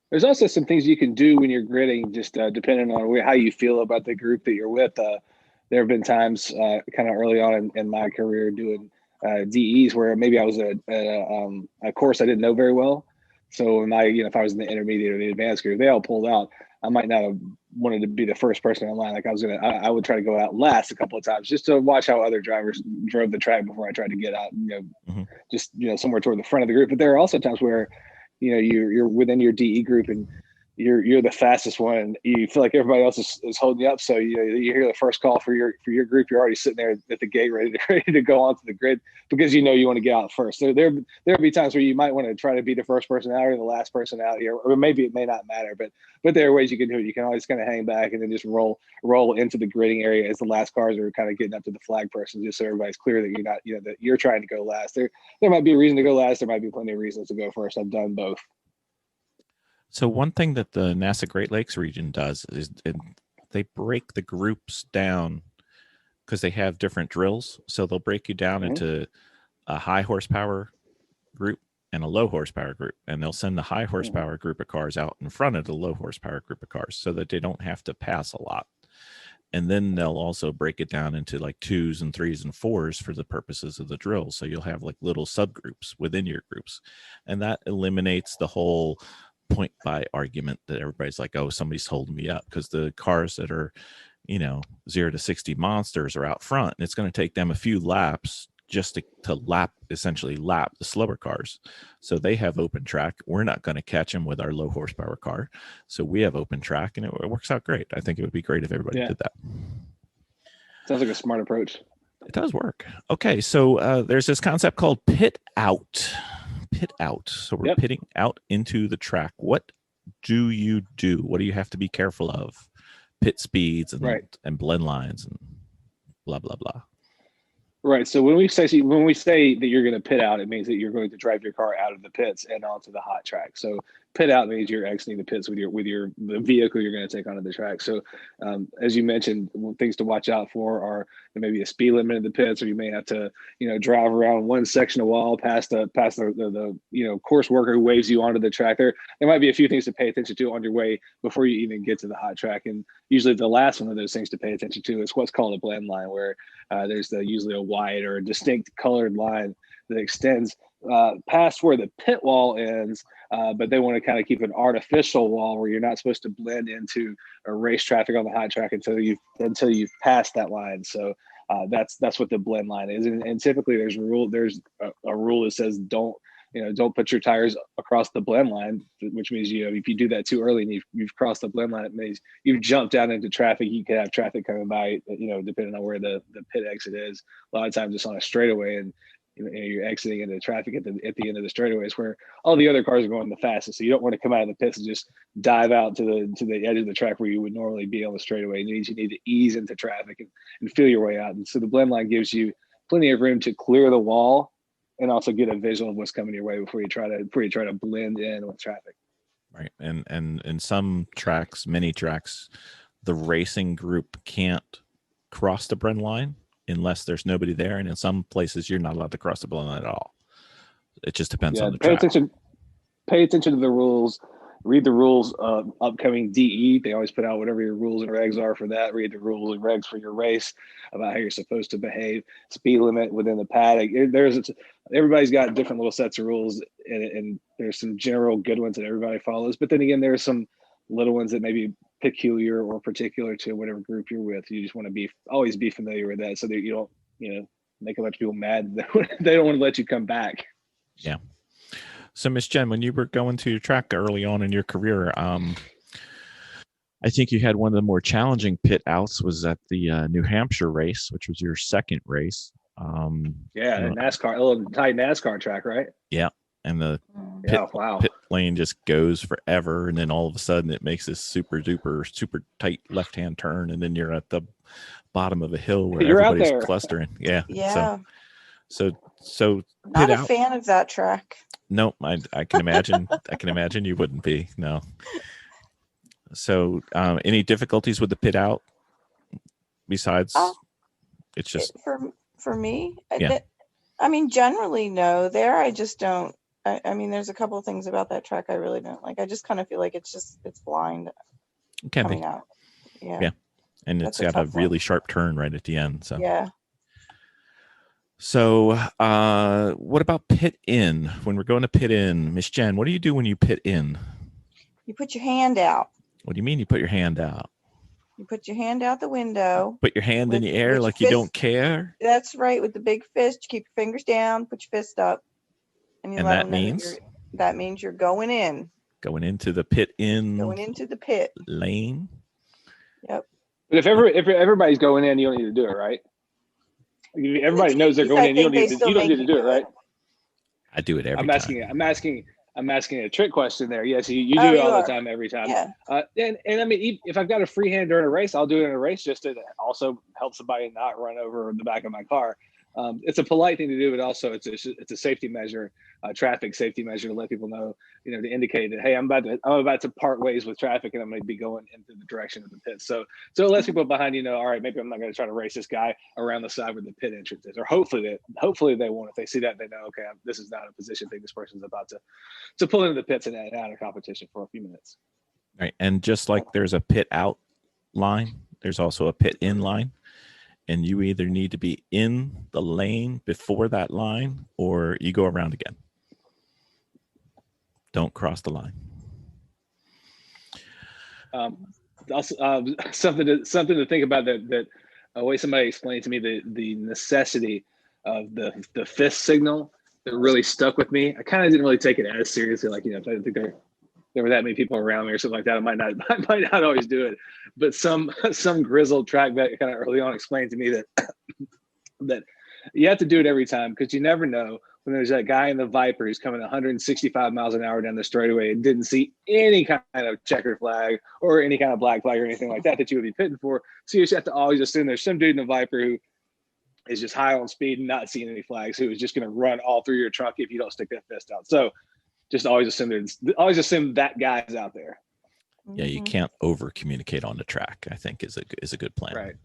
There's also some things you can do when you're gridding, just depending on how you feel about the group that you're with. There have been times kind of early on in my career doing DEs where maybe I was at a course I didn't know very well. So if I was in the intermediate or the advanced group, they all pulled out. I might not have wanted to be the first person in line. Like I would try to go out last a couple of times just to watch how other drivers drove the track before I tried to get out, just somewhere toward the front of the group. But there are also times where, you're within your DE group and you're the fastest one, and you feel like everybody else is holding you up. So you hear the first call for your group, you're already sitting there at the gate ready to go onto the grid because you want to get out first. So there'll be times where you might want to try to be the first person out or the last person out here, or maybe it may not matter, but there are ways you can do it. You can always kind of hang back and then just roll into the gridding area as the last cars are kind of getting up to the flag person, just so everybody's clear that you're not, that you're trying to go last. There might be a reason to go last. There might be plenty of reasons to go first. I've done both.
So one thing that the NASA Great Lakes region does is they break the groups down because they have different drills. So they'll break you down into a high horsepower group and a low horsepower group. And they'll send the high horsepower group of cars out in front of the low horsepower group of cars so that they don't have to pass a lot. And then they'll also break it down into like 2s and 3s and 4s for the purposes of the drill. So you'll have like little subgroups within your groups. And that eliminates the whole point by argument that everybody's like, oh, somebody's holding me up, because the cars that are 0 to 60 monsters are out front, and it's going to take them a few laps just to essentially lap the slower cars. So they have open track. We're not going to catch them with our low horsepower car, so we have open track, and it works out great. I think it would be great if everybody did that.
Sounds like a smart approach.
It does work. Okay, so there's this concept called pit out. So we're pitting out into the track. What do you do? What do you have to be careful of? Pit speeds and blend lines and blah blah blah.
Right. So when we say that you're going to pit out, it means that you're going to drive your car out of the pits and onto the hot track. So pit out means you're exiting the pits with the vehicle you're going to take onto the track. So as you mentioned, things to watch out for are there may be a speed limit in the pits, or you may have to drive around one section of wall past the course worker who waves you onto the track. There might be a few things to pay attention to on your way before you even get to the hot track. And usually the last one of those things to pay attention to is what's called a blend line, where there's usually a wide or a distinct colored line that extends past where the pit wall ends, but they want to kind of keep an artificial wall where you're not supposed to blend into a race traffic on the hot track until you've passed that line. So that's what the blend line is, and typically there's a rule that says don't put your tires across the blend line, which means if you do that too early and you've crossed the blend line, it means you've jumped out into traffic. You could have traffic coming by, depending on where the pit exit is. A lot of times it's on a straightaway, and you're exiting into traffic at the end of the straightaways where all the other cars are going the fastest. So you don't want to come out of the pits and just dive out to the edge of the track where you would normally be on the straightaway. You need to ease into traffic and feel your way out. And so the blend line gives you plenty of room to clear the wall and also get a visual of what's coming your way before you try to blend in with traffic.
Right. And in some tracks, many tracks, the racing group can't cross the blend line unless there's nobody there. And in some places, you're not allowed to cross the blend line at all. It just depends on the track.
Pay attention to the rules. Read the rules of upcoming DE. They always put out whatever your rules and regs are for that. Read the rules and regs for your race about how you're supposed to behave. Speed limit within the paddock. Everybody's got different little sets of rules, and there's some general good ones that everybody follows. But then again, there's some little ones that may be peculiar or particular to whatever group you're with. You just want to always be familiar with that, so that you don't make a bunch of people mad. They don't want to let you come back.
Yeah. So, Miss Jen, when you were going to your track early on in your career, I think you had one of the more challenging pit outs was at the New Hampshire race, which was your second race.
Yeah, and NASCAR, a little tight NASCAR track, right?
Yeah, and the
Mm.
pit,
wow.
pit lane just goes forever, and then all of a sudden it makes this super tight left-hand turn, and then you're at the bottom of a hill where
You're out
everybody's
there.
clustering. Yeah.
Yeah.
So
Not
pit
a
out.
fan of that track.
No, I can imagine. I can imagine you wouldn't be. No. So, any difficulties with the pit out besides it's just
For me,
Yeah.
I mean, generally, no. There, I just don't. I mean, there's a couple of things about that track I really don't like. I just kind of feel like it's blind
it can be.
coming out. Yeah.
Yeah. And
That's
it's
a
got a
tough one.
really sharp turn right at the end. So
Yeah.
So, what about pit in? When we're going to pit in, Miss Jen, what do you do when you pit in?
You put your hand out.
What do you mean you put your hand out?
You put your hand out the window.
Put your hand in
With-
the air
with
like
your
you don't
fist.
care?
That's right. With the big fist, you keep your fingers down, put your fist up, and you
And
let
that
them know
means?
that means you're going in,
Going into the pit in
going into the pit.
lane?
Yep.
But if everybody's going in, you don't need to do it, right? Everybody knows they're going in. You don't need to do it, right?
I do it every
I'm
time.
asking a trick question there. Yes, you
Oh,
do it
you
all
are.
the time, every time.
Yeah.
And I mean, if I've got a free hand during a race, I'll do it in a race just to also help somebody not run over the back of my car. It's a polite thing to do, but also it's a safety measure, traffic safety measure to let people know, to indicate that, hey, I'm about to part ways with traffic and I'm going to be going into the direction of the pit. So it lets people behind you know, all right, maybe I'm not going to try to race this guy around the side where the pit entrance is, or hopefully they won't. If they see that, they know, okay, this is not a position thing. This person's about to pull into the pits and out of competition for a few minutes.
Right. And just like there's a pit out line, there's also a pit in line. And you either need to be in the lane before that line or you go around again. Don't cross the line.
Also, something to think about that way somebody explained to me the necessity of the fist signal that really stuck with me. I kind of didn't really take it as seriously, like, if I didn't think there were that many people around me or something like that, I might not always do it. But some grizzled track vet kind of early on explained to me that you have to do it every time, because you never know when there's that guy in the Viper who's coming 165 miles an hour down the straightaway and didn't see any kind of checkered flag or any kind of black flag or anything like that you would be pitting for. So you just have to always assume there's some dude in the Viper who is just high on speed and not seeing any flags, who is just going to run all through your truck if you don't stick that fist out. So just always assume that guy is out there.
Yeah, you can't over communicate on the track, I think is a good plan.
Right.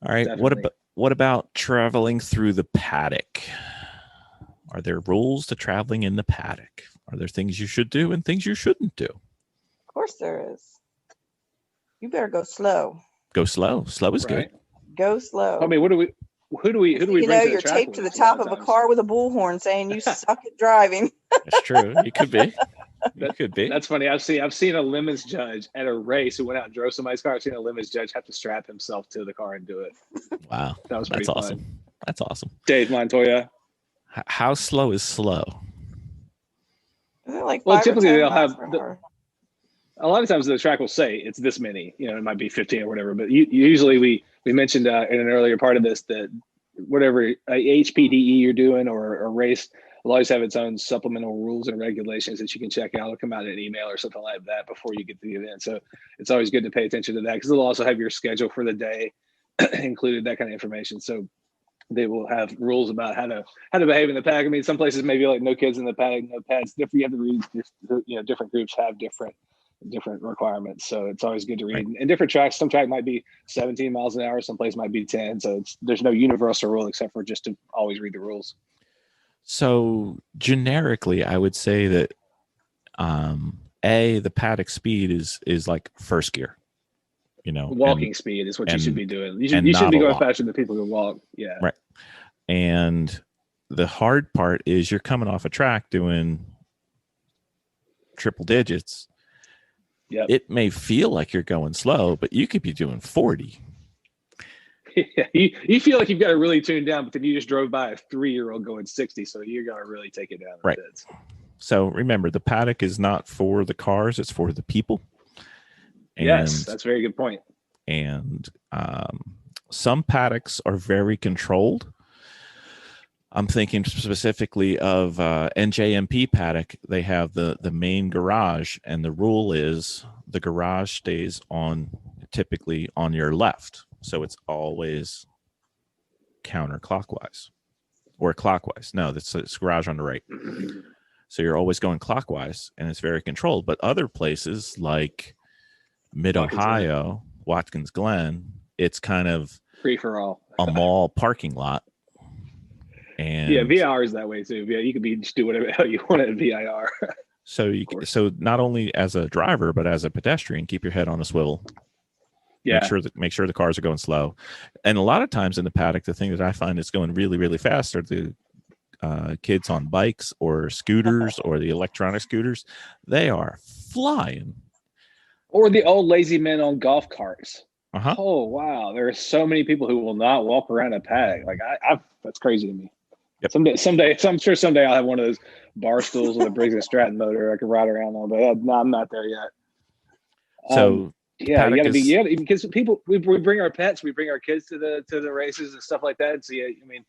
All right.
Definitely.
What about traveling through the paddock? Are there rules to traveling in the paddock? Are there things you should do and things you shouldn't do?
Of course there is. You better go slow.
Go slow. Slow is
Right.
good.
Go slow.
I mean, who do we bring to the
you're
track
taped
with
to the
us
top
lot
of a
times?
car with a bullhorn saying you suck at driving.
That's true. You could be. You could be.
That's funny. I've seen a lemons judge at a race who went out and drove somebody's car. I've seen a lemons judge have to strap himself to the car and do it.
Wow.
That was pretty
That's
fun.
awesome. That's awesome.
Dave Montoya.
How slow is slow?
Isn't it like
Well,
5 or
typically
10
they'll
miles
have
per hour?
a lot of times the track will say it's this many, it might be 15 or whatever, but usually we mentioned in an earlier part of this that whatever HPDE you're doing or a race will always have its own supplemental rules and regulations that you can check out or come out in an email or something like that before you get to the event. So it's always good to pay attention to that, because it'll also have your schedule for the day included, that kind of information. So they will have rules about how to behave in the paddock. I mean, some places maybe like no kids in the paddock, no pets. You have to read, different groups have different requirements. So it's always good to read.
Right.
And different tracks, some track might be 17 miles an hour, some place might be 10. So there's no universal rule except for just to always read the rules.
So generically, I would say that the paddock speed is like first gear.
Walking speed is what you should be doing. You
and
should be
not a
going
lot.
faster than people who walk. Yeah.
Right. And the hard part is you're coming off a track doing triple digits.
Yep.
It may feel like you're going slow, but you could be doing 40.
Yeah, you feel like you've got to really tune down, but then you just drove by a 3-year-old going 60, so you're going to really take it down.
Right. So remember, the paddock is not for the cars, it's for the people. And,
yes, that's a very good point.
And some paddocks are very controlled. I'm thinking specifically of NJMP paddock. They have the main garage, and the rule is the garage stays typically on your left, so it's always counterclockwise or clockwise. No, it's garage on the right. So you're always going clockwise, and it's very controlled. But other places like Mid-Ohio, Watkins Glen, it's kind of
free for all,
a mall parking lot. And
yeah, VIR is that way too. Yeah, you can just do whatever the hell you want at VIR.
So not only as a driver but as a pedestrian, keep your head on a swivel.
Yeah,
make sure the cars are going slow. And a lot of times in the paddock, the thing that I find is going really, really fast are the kids on bikes or scooters or the electronic scooters. They are flying.
Or the old lazy men on golf carts.
Uh-huh.
Oh wow, there are so many people who will not walk around a paddock. Like that's crazy to me. Yep. Someday, I'm sure someday I'll have one of those bar stools with a Briggs and Stratton motor I can ride around on, but no, I'm not there yet.
So
yeah, you got to because people we bring our pets, we bring our kids to the races and stuff like that. So yeah, I mean,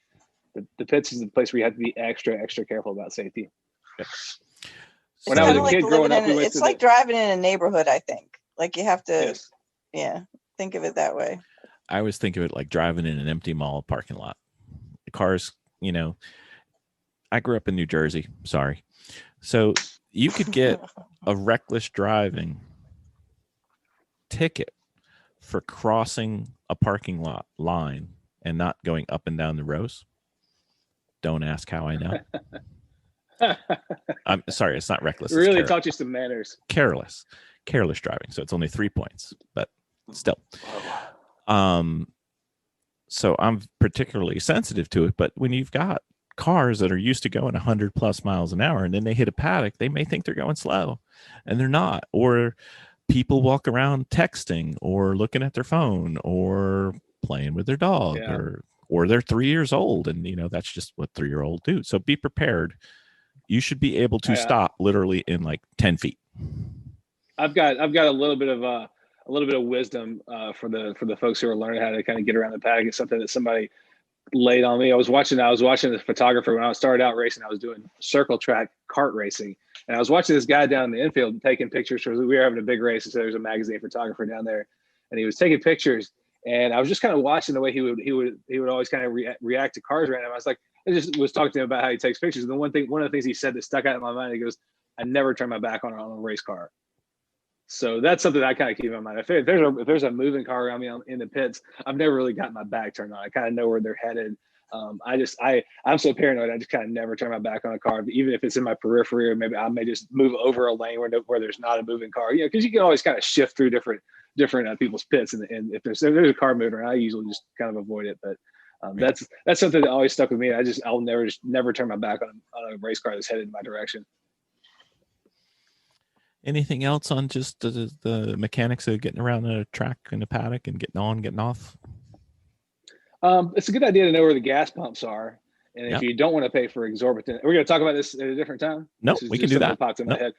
the pits is the place where you have to be extra careful about safety.
Yep.
When I was a kid growing up,
it's like driving in a neighborhood. I think like you have to, think of it that way.
I always think of it like driving in an empty mall parking lot. The cars, I grew up in New Jersey. Sorry. So you could get a reckless driving ticket for crossing a parking lot line and not going up and down the rows. Don't ask how I know. I'm sorry, it's not reckless.
Really taught you some manners.
Careless driving. So it's only 3 points, but still. So I'm particularly sensitive to it. But when you've got cars that are used to going 100 plus miles an hour and then they hit a paddock, they may think they're going slow and they're not. Or people walk around texting or looking at their phone or playing with their dog or they're 3 years old. And, that's just what 3-year-olds do. So be prepared. You should be able to stop literally in like 10 feet.
I've got a little bit of wisdom for the folks who are learning how to kind of get around the paddock. It's something that somebody laid on me. I was watching the photographer when I started out racing. I was doing circle track kart racing, and I was watching this guy down in the infield taking pictures. We were having a big race, and so there's a magazine photographer down there, and he was taking pictures. And I was just kind of watching the way he would always kind of react to cars around him. I was like, I just was talking to him about how he takes pictures. And one of the things he said that stuck out in my mind, he goes, "I never turn my back on a race car." So that's something that I kind of keep in mind. If there's a moving car around me in the pits, I've never really got my back turned on. I kind of know where they're headed. I'm so paranoid. I just kind of never turn my back on a car, even if it's in my periphery, or maybe I may just move over a lane where there's not a moving car. Because you can always kind of shift through different people's pits, and if there's a car moving around, I usually just kind of avoid it. But that's something that always stuck with me. I'll never turn my back on a race car that's headed in my direction.
Anything else on just the mechanics of getting around the track in the paddock and getting on, getting off?
It's a good idea to know where the gas pumps are. And if you don't want to pay for exorbitant, we're going to talk about this at a different time.
No, we can do that.
Popped in my head.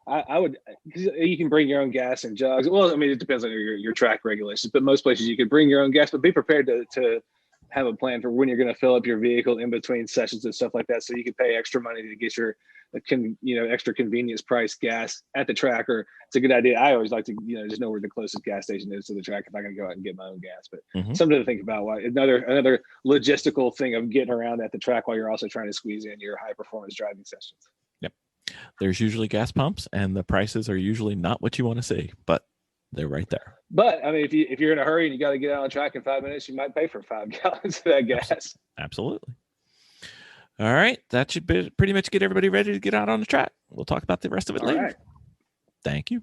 I would, you can bring your own gas in jugs. Well, I mean, it depends on your track regulations, but most places you could bring your own gas, but be prepared to have a plan for when you're going to fill up your vehicle in between sessions and stuff like that. So you can pay extra money to get your, extra convenience price gas at the track. Or it's a good idea. I always like to, just know where the closest gas station is to the track if I'm going to go out and get my own gas. But something to think about. Another logistical thing of getting around at the track while you're also trying to squeeze in your high performance driving sessions.
Yep. There's usually gas pumps, and the prices are usually not what you want to see, but they're right there.
But I mean, if you're in a hurry and you got to get out on the track in 5 minutes, you might pay for 5 gallons of that gas.
Absolutely. All right. That should pretty much get everybody ready to get out on the track. We'll talk about the rest of it later. Right. Thank you.